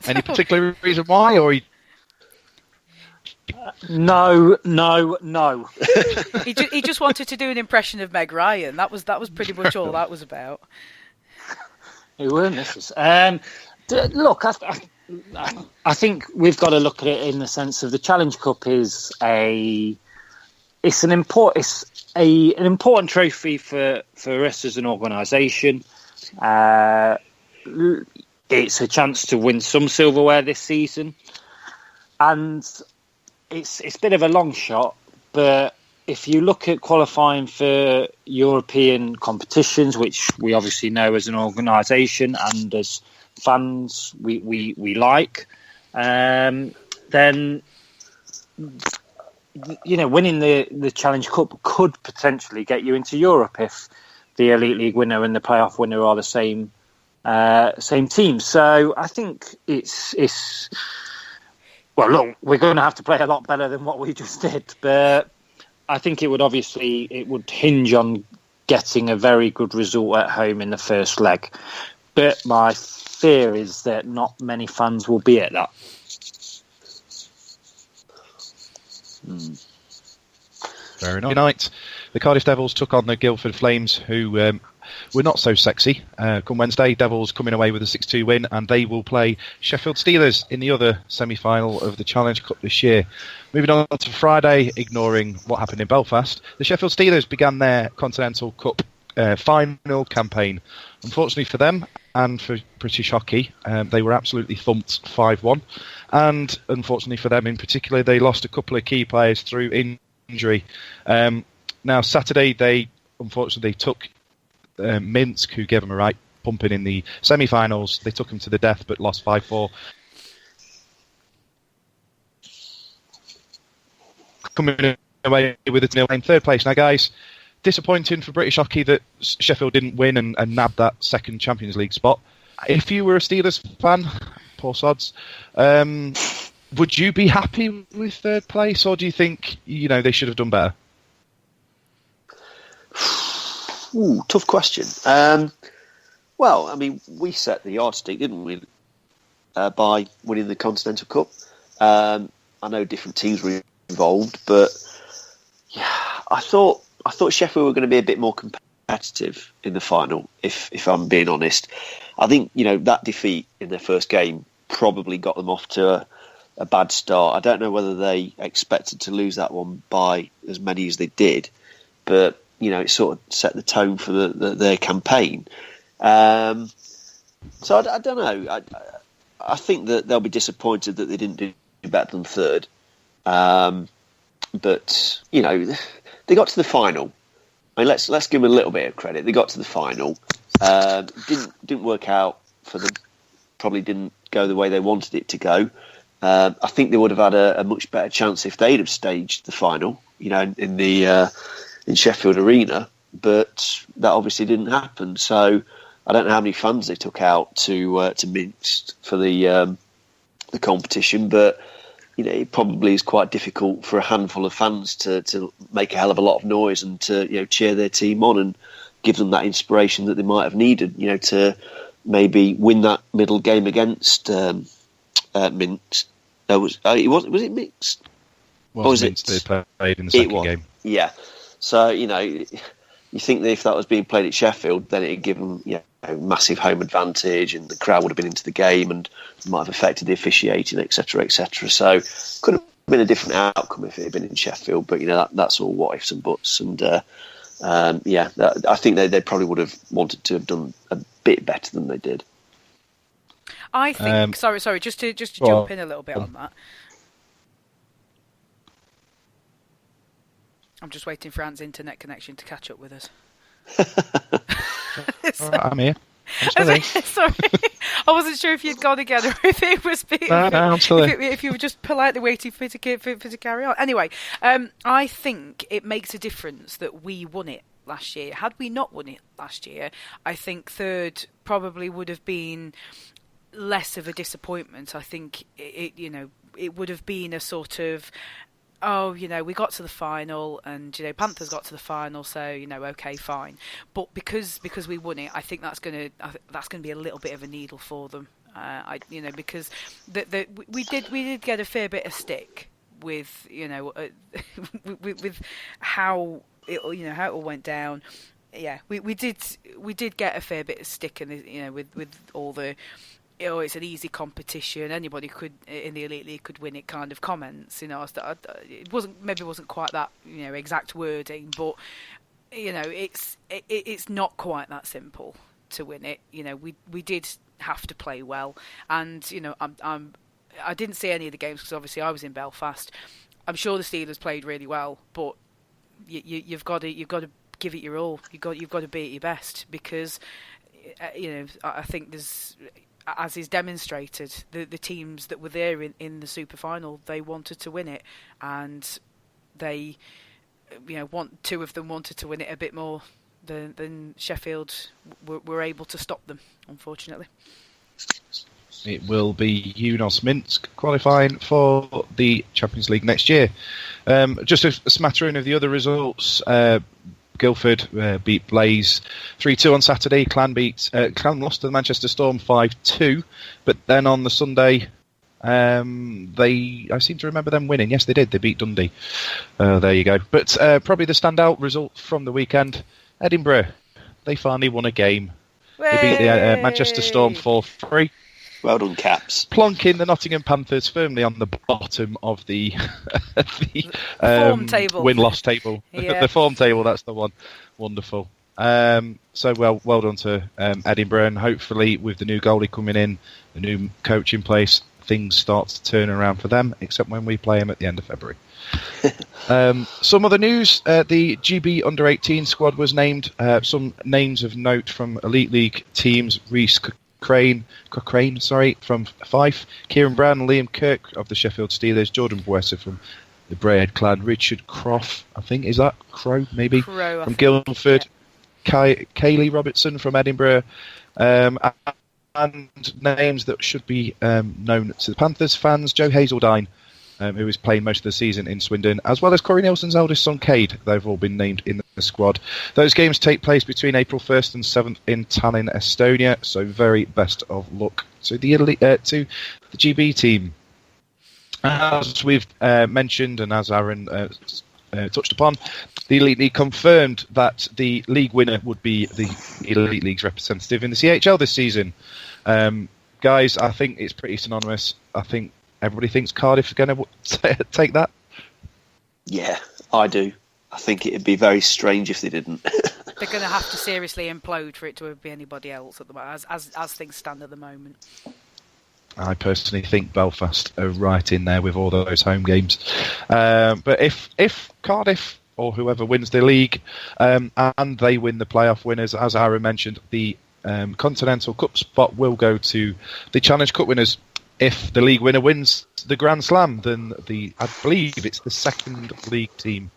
Any particular reason why, or? No. He just wanted to do an impression of Meg Ryan. That was pretty much all that was about. It weren't this. Look, I think we've got to look at it in the sense of the Challenge Cup is a it's an important trophy for us as an organisation. It's a chance to win some silverware this season, and it's a bit of a long shot. But if you look at qualifying for European competitions, which we obviously know as an organisation and as fans we like, then winning the Challenge Cup could potentially get you into Europe if the Elite League winner and the playoff winner are the same team. So I think it's well, look, we're going to have to play a lot better than what we just did, but I think it would hinge on getting a very good result at home in the first leg. But my fear is that not many fans will be at that. Fair enough. Tonight, the Cardiff Devils took on the Guildford Flames, who were not so sexy. Come Wednesday, Devils coming away with a 6-2 win, and they will play Sheffield Steelers in the other semi-final of the Challenge Cup this year. Moving on to Friday, ignoring what happened in Belfast, the Sheffield Steelers began their Continental Cup final campaign. Unfortunately for them and for British hockey, they were absolutely thumped 5-1. And unfortunately for them in particular, they lost a couple of key players through injury. Now, Saturday, they unfortunately took Minsk, who gave them a right pumping in the semi-finals. They took them to the death, but lost 5-4. Coming away with a 0 in third place. Now, guys, disappointing for British hockey that Sheffield didn't win and nab that second Champions League spot. If you were a Steelers fan, poor sods, would you be happy with third place, or do you think they should have done better? Ooh, tough question. Well, I mean, we set the yardstick, didn't we, by winning the Continental Cup. I know different teams were involved, but yeah, I thought Sheffield were going to be a bit more competitive in the final. If I'm being honest, I think that defeat in their first game probably got them off to a bad start. I don't know whether they expected to lose that one by as many as they did, but it sort of set the tone for their campaign. So I don't know. I think that they'll be disappointed that they didn't do better than third. But they got to the final. I mean, let's give them a little bit of credit. They got to the final. Didn't work out for them. Probably didn't go the way they wanted it to go. I think they would have had a much better chance if they'd have staged the final, in Sheffield Arena. But that obviously didn't happen. So I don't know how many fans they took out to Minsk for the competition, but it probably is quite difficult for a handful of fans to make a hell of a lot of noise and to cheer their team on and give them that inspiration that they might have needed, to maybe win that middle game against Minsk. Was it Minsk? Well, was Minsk they played in the second game? Yeah. So you think that if that was being played at Sheffield, then it'd give them massive home advantage, and the crowd would have been into the game and might have affected the officiating, etc., etc. So could have been a different outcome if it had been in Sheffield. But that's all what ifs and buts. And I think they probably would have wanted to have done a bit better than they did. I think. Sorry. Just to jump in a little bit on that. I'm just waiting for Ant's internet connection to catch up with us. I'm here. Sorry, I wasn't sure if you'd gone again or if it was being. No, I'm still here. If you were just politely waiting for it to carry on. Anyway, I think it makes a difference that we won it last year. Had we not won it last year, I think third probably would have been less of a disappointment. I think it would have been a sort of, we got to the final, and Panthers got to the final, so okay, fine. But because we won it, I think that's gonna be a little bit of a needle for them. Because we did get a fair bit of stick with with how it all went down. Yeah, we did get a fair bit of stick in with all the oh, it's an easy competition. Anybody could in the Elite League could win it. Kind of comments, it wasn't quite that exact wording, but it's not quite that simple to win it. We did have to play well, and I didn't see any of the games because obviously I was in Belfast. I'm sure the Steelers played really well, but you've got to give it your all. You've got to be at your best because I think there's, as is demonstrated, the teams that were there in the Super Final, they wanted to win it, and they two of them wanted to win it a bit more than Sheffield were able to stop them, unfortunately. It will be UNOS Minsk qualifying for the Champions League next year. Just a smattering of the other results. Guildford beat Blaze 3-2 on Saturday. Clan lost to the Manchester Storm 5-2. But then on the Sunday, I seem to remember them winning. Yes, they did. They beat Dundee. There you go. But probably the standout result from the weekend, Edinburgh. They finally won a game. They beat the Manchester Storm 4-3. Well done, Caps. Plonking the Nottingham Panthers firmly on the bottom of the form table. Win-loss table. Yeah. The form table, that's the one. Wonderful. So well done to Edinburgh, and hopefully with the new goalie coming in, the new coach in place, things start to turn around for them, except when we play them at the end of February. Some other news, the GB Under-18 squad was named. Some names of note from Elite League teams: Reece Cochrane, from Fife, Kieran Brown and Liam Kirk of the Sheffield Steelers, Jordan Buesa from the Brayhead clan, Richard Croft, I think, is that Crow, maybe? Crow, from Guildford, yeah. Kaylee Robertson from Edinburgh, and names that should be known to the Panthers fans: Joe Hazeldine, who is playing most of the season in Swindon, as well as Corey Nielsen's eldest son, Cade. They've all been named in the squad. Those games take place between April 1st and 7th in Tallinn, Estonia, so very best of luck to the GB team. As we've mentioned, and as Aaron touched upon, the Elite League confirmed that the league winner would be the Elite League's representative in the CHL this season. Guys, I think it's pretty synonymous. I think everybody thinks Cardiff are going to take that. Yeah, I do. I think it'd be very strange if they didn't. They're going to have to seriously implode for it to be anybody else at the moment, as things stand at the moment. I personally think Belfast are right in there with all those home games. But if Cardiff or whoever wins the league and they win the playoff winners, as Aaron mentioned, the Continental Cup spot will go to the Challenge Cup winners. If the league winner wins the Grand Slam, then I believe it's the second league team.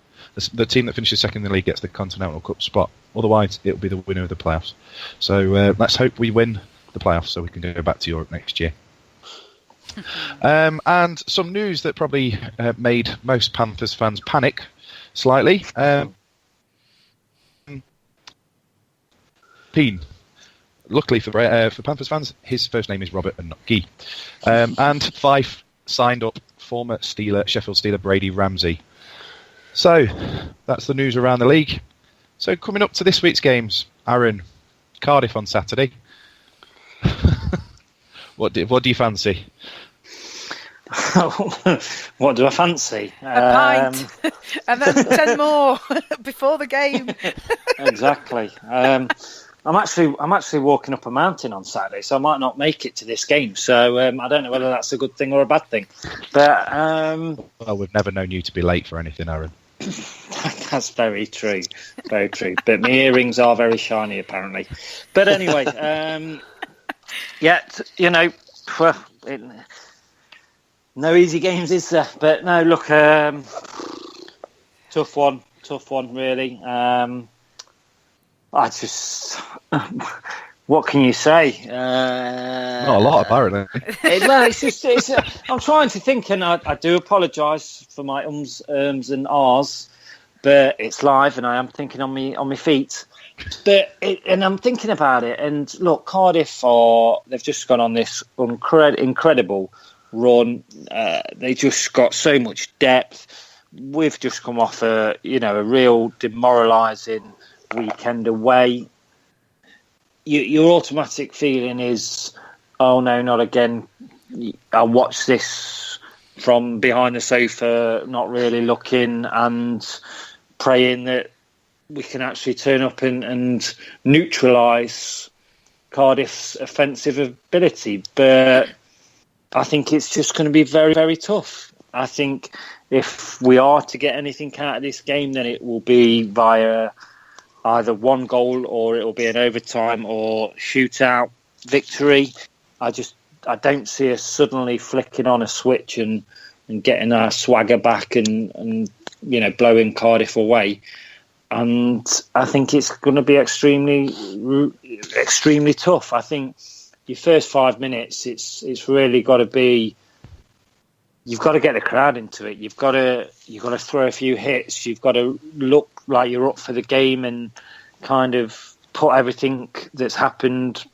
The team that finishes second in the league gets the Continental Cup spot. Otherwise, it'll be the winner of the playoffs. So let's hope we win the playoffs so we can go back to Europe next year. And some news that probably made most Panthers fans panic slightly. Keynes. Luckily for Panthers fans, his first name is Robert and not Guy. And Fife signed up former Sheffield Steeler Brady Ramsey. So that's the news around the league. So coming up to this week's games, Aaron, Cardiff on Saturday. What do you fancy? What do I fancy? A pint, and then 10 more before the game. Exactly. I'm actually walking up a mountain on Saturday, so I might not make it to this game. So I don't know whether that's a good thing or a bad thing. But well, we've never known you to be late for anything, Aaron. That's very true, very true. But my earrings are very shiny, apparently. But anyway, no easy games, is there? But no, look, tough one, really. What can you say? Not a lot, apparently. I'm trying to think, and I do apologise for my ums, and ahs, but it's live, and I am thinking on my feet. And I'm thinking about it, and look, Cardiff they've just gone on this incredible run. They just got so much depth. We've just come off a real demoralising weekend away. Your automatic feeling is, oh no, not again. I watched this from behind the sofa, not really looking and praying that we can actually turn up and neutralise Cardiff's offensive ability. But I think it's just going to be very, very tough. I think if we are to get anything out of this game, then it will be via either one goal or it will be an overtime or shootout victory. I don't see us suddenly flicking on a switch and getting our swagger back and blowing Cardiff away. And I think it's going to be extremely, extremely tough. I think your first 5 minutes, it's really got to be. You've got to get the crowd into it. You've got to throw a few hits. You've got to look like you're up for the game and kind of put everything that's happened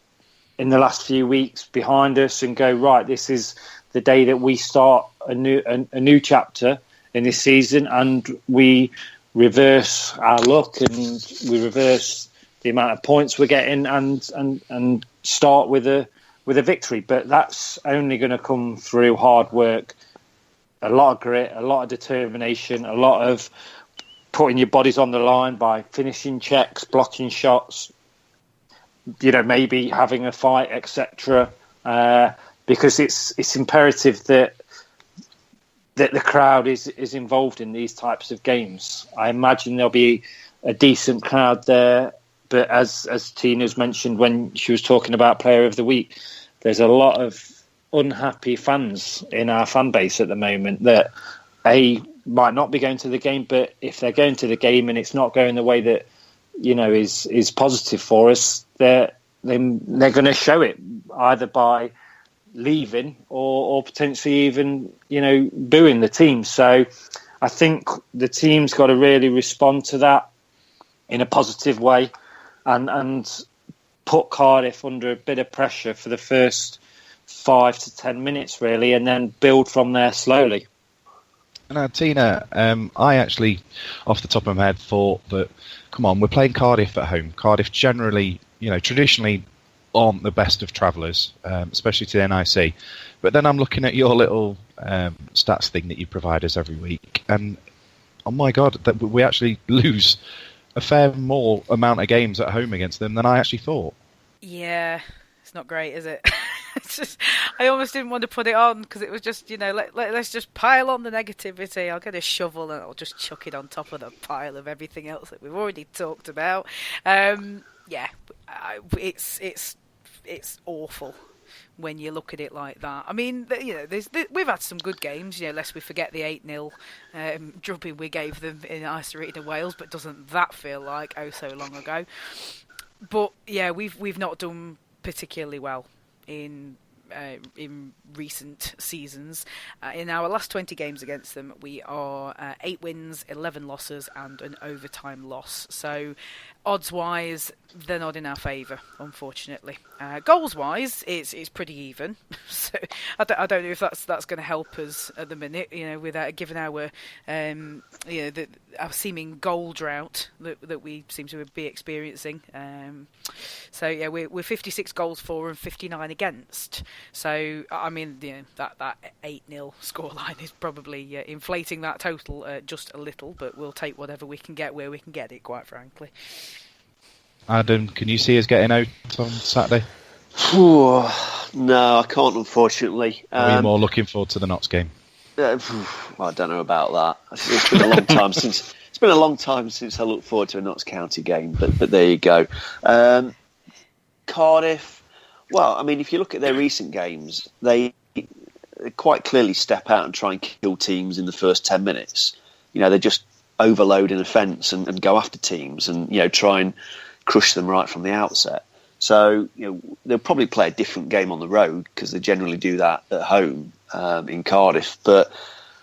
in the last few weeks behind us and go, right, this is the day that we start a new chapter in this season, and we reverse our luck and we reverse the amount of points we're getting and start with a victory. But that's only going to come through hard work, a lot of grit, a lot of determination, a lot of putting your bodies on the line by finishing checks, blocking shots, maybe having a fight, etc. Because it's imperative that the crowd is involved in these types of games. I imagine there'll be a decent crowd there, but as Tina's mentioned when she was talking about Player of the Week, there's a lot of unhappy fans in our fan base at the moment that might not be going to the game, but if they're going to the game and it's not going the way that is positive for us, they're going to show it either by leaving or potentially even booing the team. So I think the team's got to really respond to that in a positive way and put Cardiff under a bit of pressure for the first 5 to 10 minutes really, and then build from there slowly. Now, Tina, I actually, off the top of my head, thought that, come on, we're playing Cardiff at home. Cardiff generally, traditionally aren't the best of travellers, especially to the NIC. But then I'm looking at your little stats thing that you provide us every week, and oh my God, that we actually lose a fair more amount of games at home against them than I actually thought. Yeah, it's not great, is it? It's just, I almost didn't want to put it on because it was just, let's just pile on the negativity. I'll get a shovel and I'll just chuck it on top of the pile of everything else that we've already talked about. It's awful when you look at it like that. I mean, we've had some good games, lest we forget the 8-0 drubbing we gave them in Ice Arena Wales, but doesn't that feel like so long ago? But yeah, we've not done particularly well in recent seasons. In our last 20 games against them, we are 8 wins, 11 losses, and an overtime loss. So, odds-wise, they're not in our favour, unfortunately. Goals-wise, it's pretty even. So, I don't know if that's going to help us at the minute. Given our our seeming goal drought that we seem to be experiencing. We're 56 goals for and 59 against. So, I mean, that 8-0 scoreline is probably inflating that total just a little, but we'll take whatever we can get where we can get it, quite frankly. Adam, can you see us getting out on Saturday? Ooh, no, I can't, unfortunately. Are you more looking forward to the Notts game? Well, I don't know about that. It's been a long time since. It's been a long time since I looked forward to a Notts County game, but there you go. Cardiff. Well, I mean, if you look at their recent games, they quite clearly step out and try and kill teams in the first 10 minutes. They just overload an offence and go after teams and try and crush them right from the outset. So they'll probably play a different game on the road because they generally do that at home in Cardiff. But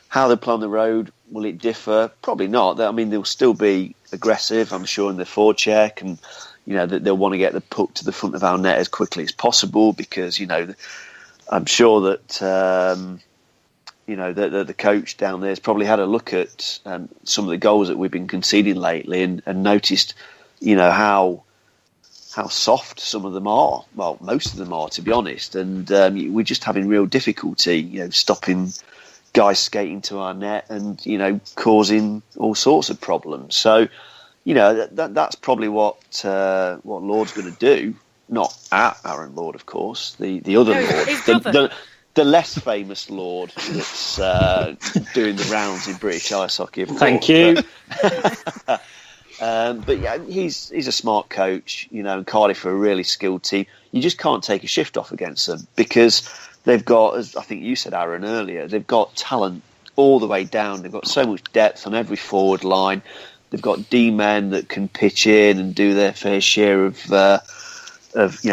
how they play on the road, will it differ? Probably not. I mean, they'll still be aggressive, I'm sure, in their forecheck, and they'll want to get the puck to the front of our net as quickly as possible because I'm sure that the coach down there has probably had a look at some of the goals that we've been conceding lately and noticed how how soft some of them are. Well, most of them are, to be honest. And we're just having real difficulty, stopping guys skating to our net and, causing all sorts of problems. So, that's probably what Lord's going to do. Not Aaron Lord, of course. The other Lord. The less famous Lord that's doing the rounds in British ice hockey. Thank you. But yeah, he's a smart coach, and Cardiff are a really skilled team. You just can't take a shift off against them because they've got, as I think you said, Aaron, earlier, they've got talent all the way down. They've got so much depth on every forward line. They've got D-men that can pitch in and do their fair share of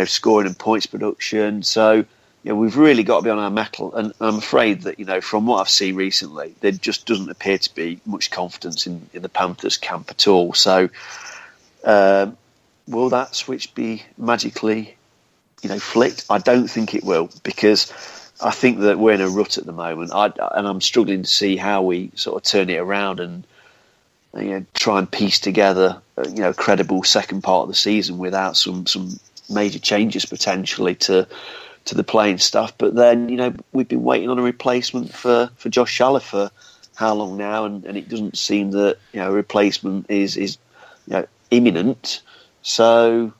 scoring and points production. So, we've really got to be on our mettle. And I'm afraid that, from what I've seen recently, there just doesn't appear to be much confidence in the Panthers camp at all. So, will that switch be magically, flicked? I don't think it will, because I think that we're in a rut at the moment. And I'm struggling to see how we sort of turn it around and try and piece together a credible second part of the season without some major changes potentially to the playing stuff. But then we've been waiting on a replacement for Josh Schaller for how long now, and it doesn't seem that a replacement is imminent. So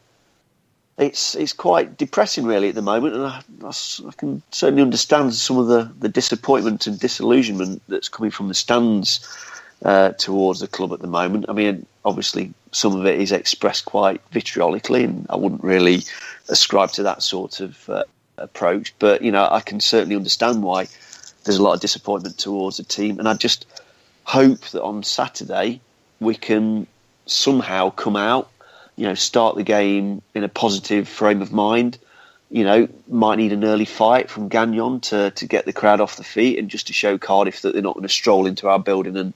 it's quite depressing really at the moment, and I can certainly understand some of the disappointment and disillusionment that's coming from the stands towards the club at the moment. I mean, obviously some of it is expressed quite vitriolically, and I wouldn't really ascribe to that sort of approach, but I can certainly understand why there's a lot of disappointment towards the team, and I just hope that on Saturday we can somehow come out, start the game in a positive frame of mind. Might need an early fight from Gagnon to get the crowd off the feet, and just to show Cardiff that they're not going to stroll into our building and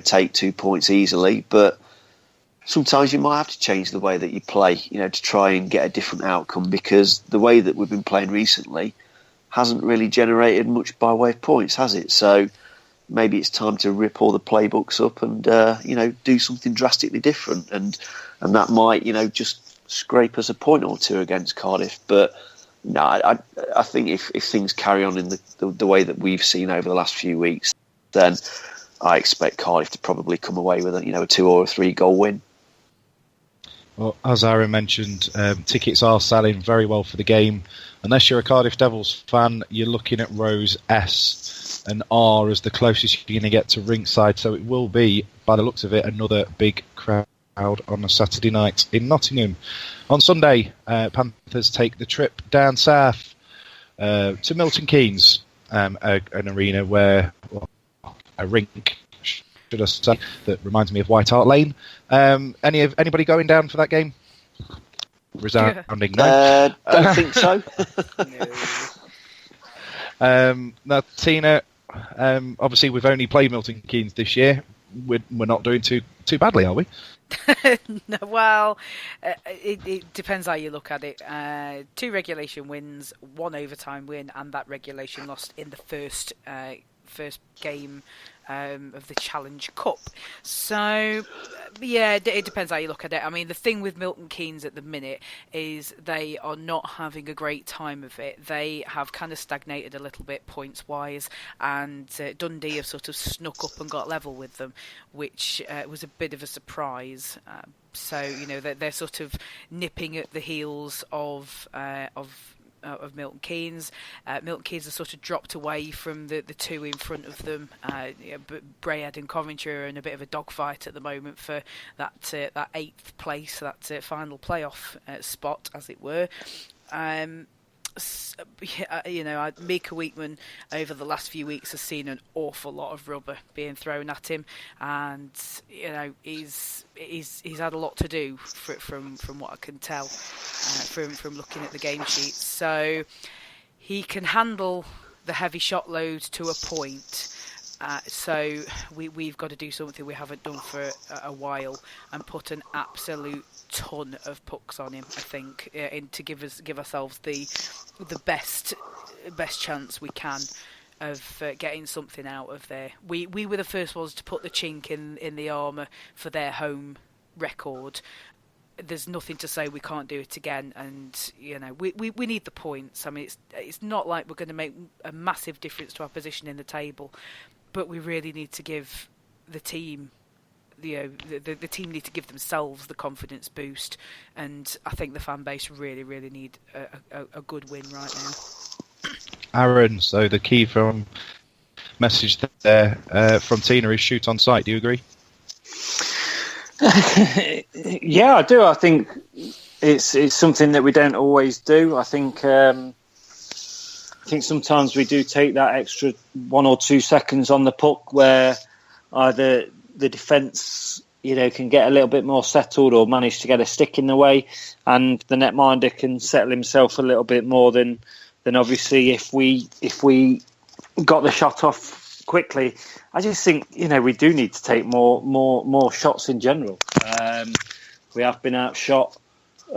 take 2 points easily. But sometimes you might have to change the way that you play, to try and get a different outcome, because the way that we've been playing recently hasn't really generated much by way of points, has it? So maybe it's time to rip all the playbooks up and do something drastically different, and that might just scrape us a point or two against Cardiff. But no, I think if things carry on in the way that we've seen over the last few weeks, then I expect Cardiff to probably come away with a 2 or a 3 goal win. Well, as Aaron mentioned, tickets are selling very well for the game. Unless you're a Cardiff Devils fan, you're looking at rows S and R as the closest you're going to get to ringside. So it will be, by the looks of it, another big crowd on a Saturday night in Nottingham. On Sunday, Panthers take the trip down south to Milton Keynes, an arena where a rink, should I say, that reminds me of White Hart Lane. Anybody going down for that game? Resounding no. Don't think so. Now, Tina, obviously we've only played Milton Keynes this year. We're not doing too badly, are we? No, well, it depends how you look at it. 2 regulation wins, 1 overtime win, and that regulation lost in the first game of the Challenge Cup. So, yeah, it depends how you look at it. I mean, the thing with Milton Keynes at the minute is they are not having a great time of it. They have kind of stagnated a little bit points-wise, and Dundee have sort of snuck up and got level with them, which was a bit of a surprise. So, they're sort of nipping at the heels of Milton Keynes. Milton Keynes has sort of dropped away from the 2 in front of them. Brayhead and Coventry are in a bit of a dogfight at the moment for that 8th place, that final playoff spot, as it were. Mika Weekman over the last few weeks has seen an awful lot of rubber being thrown at him, and he's had a lot to do from what I can tell from looking at the game sheet. So he can handle the heavy shot load to a point. So we've got to do something we haven't done for a while and put an absolute ton of pucks on him, I think, to give ourselves the best chance we can of getting something out of there. We were the first ones to put the chink in the armour for their home record. there's nothing to say we can't do it again, and we need the points. I mean, it's not like we're going to make a massive difference to our position in the table, but we really need to give the team, the team need to give themselves the confidence boost, and I think the fan base really, really need a good win right now. Aaron, so the key from message there from Tina is shoot on sight. Do you agree? Yeah, I do. I think it's something that we don't always do. I think sometimes we do take that extra 1 or 2 seconds on the puck where either the defence, can get a little bit more settled or manage to get a stick in the way, and the netminder can settle himself a little bit more than obviously if we got the shot off quickly. I just think we do need to take more shots in general. We have been outshot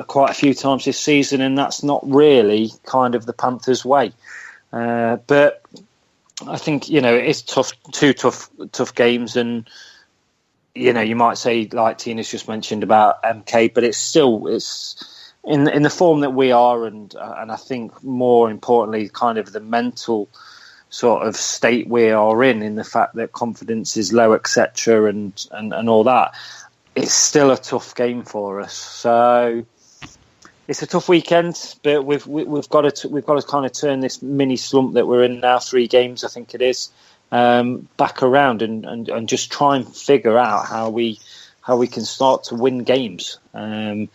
quite a few times this season, and that's not really kind of the Panthers' way. But I think it's tough, two tough games, and you might say, like Tina's just mentioned about MK, but it's in the form that we are, and I think more importantly, kind of the mental sort of state we are in the fact that confidence is low, etc., and all that. It's still a tough game for us. So it's a tough weekend, but we've got to kind of turn this mini slump that we're in now, 3 games, I think it is, back around and just try and figure out how we can start to win games. Not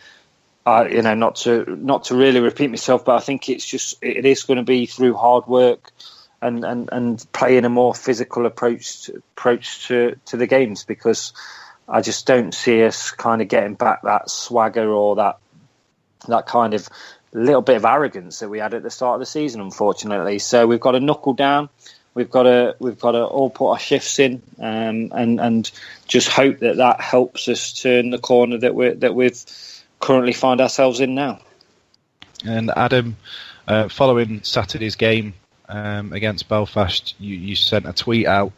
to really repeat myself, but I think it is going to be through hard work and playing a more physical approach to the games, because I just don't see us kind of getting back that swagger or that kind of little bit of arrogance that we had at the start of the season, unfortunately. So we've got to knuckle down. We've got to all put our shifts in, and just hope that helps us turn the corner that we've currently find ourselves in now. And Adam, following Saturday's game against Belfast, you sent a tweet out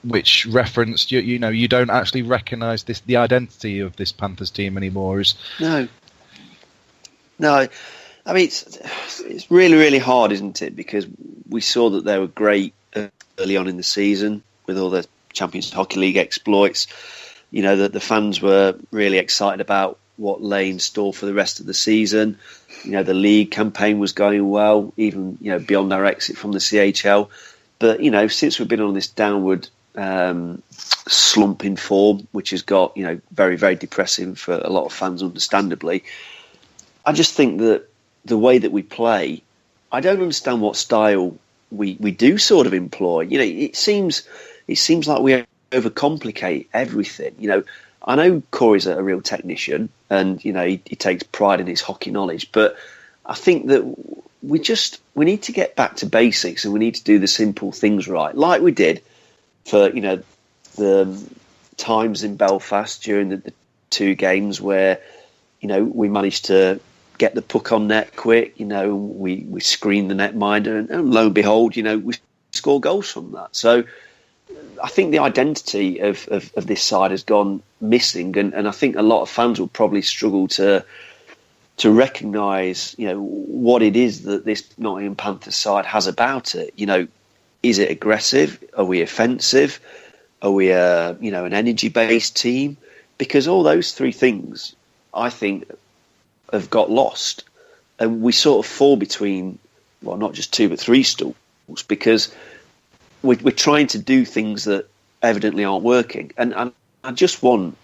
which referenced you don't actually recognise the identity of this Panthers team anymore. No. I mean, it's really, really hard, isn't it? Because we saw that they were great early on in the season with all the Champions Hockey League exploits. That the fans were really excited about what lay in store for the rest of the season. The league campaign was going well, even beyond our exit from the CHL. But since we've been on this downward slump in form, which has got very, very depressing for a lot of fans, understandably, I just think that the way that we play, I don't understand what style we do sort of employ. It seems like we overcomplicate everything. I know Corey's a real technician, and he takes pride in his hockey knowledge, but I think that we need to get back to basics, and we need to do the simple things right, like we did for the times in Belfast during the 2 games where we managed to get the puck on net quick. We screened the netminder, and lo and behold, we score goals from that. So I think the identity of this side has gone missing, and I think a lot of fans will probably struggle to recognise, what it is that this Nottingham Panthers side has about it. Is it aggressive? Are we offensive? Are we an energy-based team? Because all those 3 things, I think, have got lost, and we sort of fall between, well, not just 2 but 3 stools, because we're trying to do things that evidently aren't working. And I just want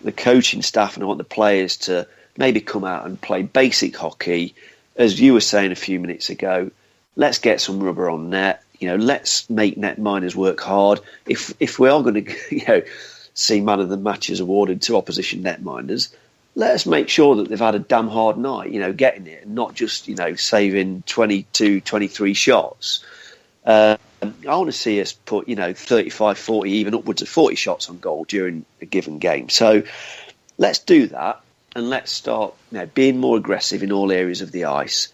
the coaching staff and I want the players to maybe come out and play basic hockey. As you were saying a few minutes ago, let's get some rubber on net. Let's make netminders work hard. If we are going to see man of the matches awarded to opposition netminders, let us make sure that they've had a damn hard night, getting it, and not just, saving 22, 23 shots. I want to see us put, 35, 40, even upwards of 40 shots on goal during a given game. So let's do that, and let's start being more aggressive in all areas of the ice.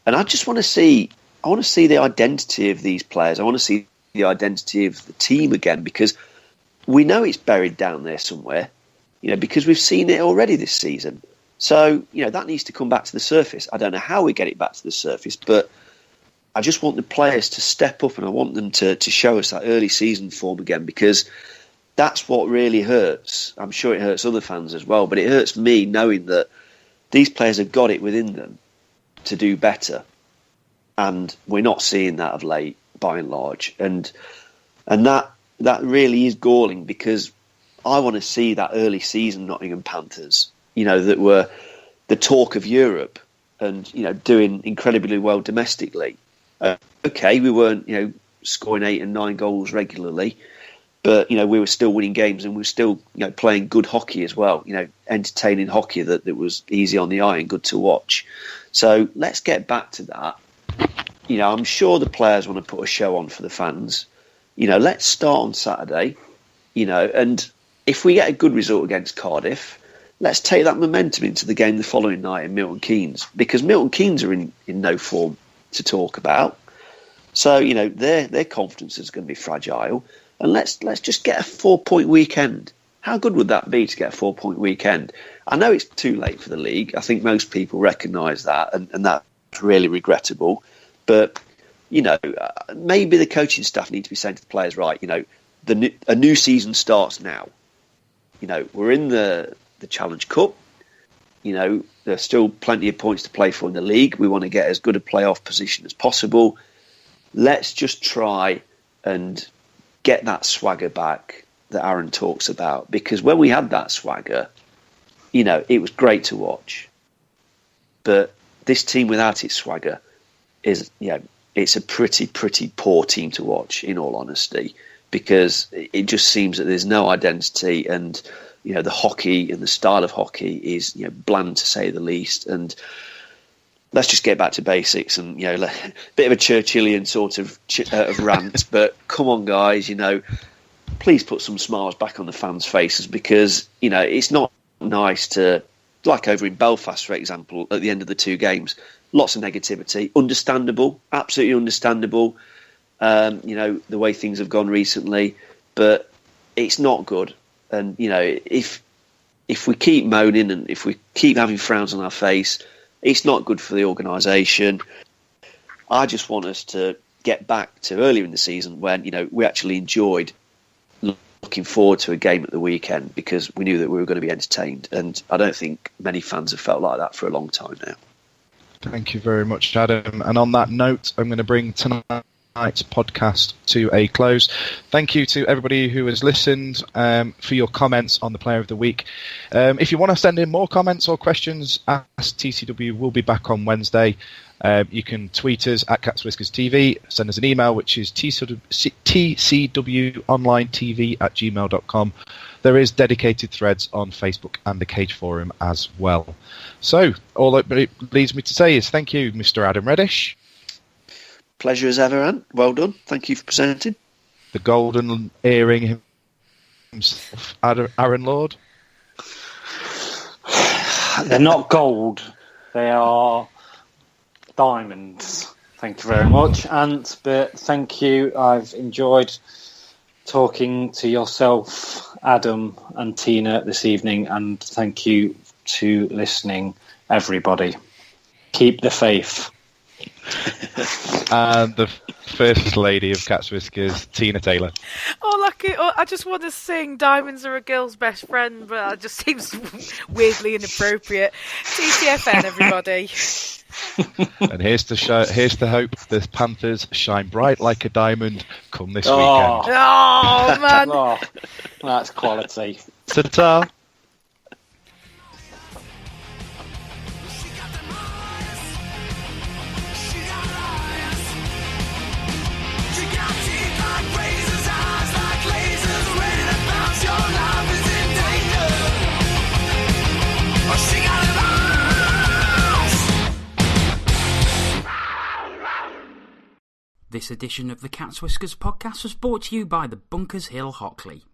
And I just want to see the identity of these players. I want to see the identity of the team again, because we know it's buried down there somewhere. because we've seen it already this season. So, that needs to come back to the surface. I don't know how we get it back to the surface, but I just want the players to step up, and I want them to show us that early season form again, because that's what really hurts. I'm sure it hurts other fans as well, but it hurts me knowing that these players have got it within them to do better. And we're not seeing that of late, by and large. And that really is galling, because I want to see that early season Nottingham Panthers, that were the talk of Europe and, doing incredibly well domestically. Okay, we weren't, scoring 8 and 9 goals regularly, but, we were still winning games, and we were still, playing good hockey as well, entertaining hockey that was easy on the eye and good to watch. So let's get back to that. I'm sure the players want to put a show on for the fans. Let's start on Saturday, and if we get a good result against Cardiff, let's take that momentum into the game the following night in Milton Keynes, because Milton Keynes are in no form to talk about. So, their confidence is going to be fragile. And let's just get a 4-point weekend. How good would that be to get a 4-point weekend? I know it's too late for the league. I think most people recognise that, and that's really regrettable. But, maybe the coaching staff need to be saying to the players, right, a new season starts now. We're in the Challenge Cup. There's still plenty of points to play for in the league. We want to get as good a playoff position as possible. Let's just try and get that swagger back that Aaron talks about. Because when we had that swagger, it was great to watch. But this team without its swagger is, it's a pretty poor team to watch, in all honesty. Because it just seems that there's no identity, and the hockey and the style of hockey is bland, to say the least. And let's just get back to basics, and a bit of a Churchillian sort of rant. But come on, guys, please put some smiles back on the fans' faces, because it's not nice to, like over in Belfast, for example, at the end of the 2 games, lots of negativity, understandable, absolutely understandable. The way things have gone recently, but it's not good. And if we keep moaning, and if we keep having frowns on our face, it's not good for the organisation. I just want us to get back to earlier in the season when we actually enjoyed looking forward to a game at the weekend, because we knew that we were going to be entertained. And I don't think many fans have felt like that for a long time now. Thank you very much, Adam. And on that note, I'm going to bring tonight's podcast to a close. Thank you to everybody who has listened, for your comments on the Player of the Week. If you want to send in more comments or questions, Ask TCW will be back on Wednesday. You can tweet us at CatsWhiskersTV, send us an email, which is tcwonlinetv@gmail.com. There is dedicated threads on Facebook and the Cage Forum as well. So all that leaves me to say is thank you, Mr. Adam Reddish. Pleasure as ever, Ant. Well done. Thank you for presenting. The golden earring himself, Aaron Lord. They're not gold. They are diamonds. Thank you very much, Ant. But thank you. I've enjoyed talking to yourself, Adam, and Tina this evening. And thank you to listening, everybody. Keep the faith. And the First Lady of Cats Whiskers, Tina Taylor. I just want to sing "Diamonds Are a Girl's Best Friend," but it just seems weirdly inappropriate. TTFN, everybody. And here's to hope the Panthers shine bright like a diamond come this weekend. Oh man, that's quality. Ta-ta. This edition of the Cats Whiskers podcast was brought to you by the Bunkers Hill Hockley.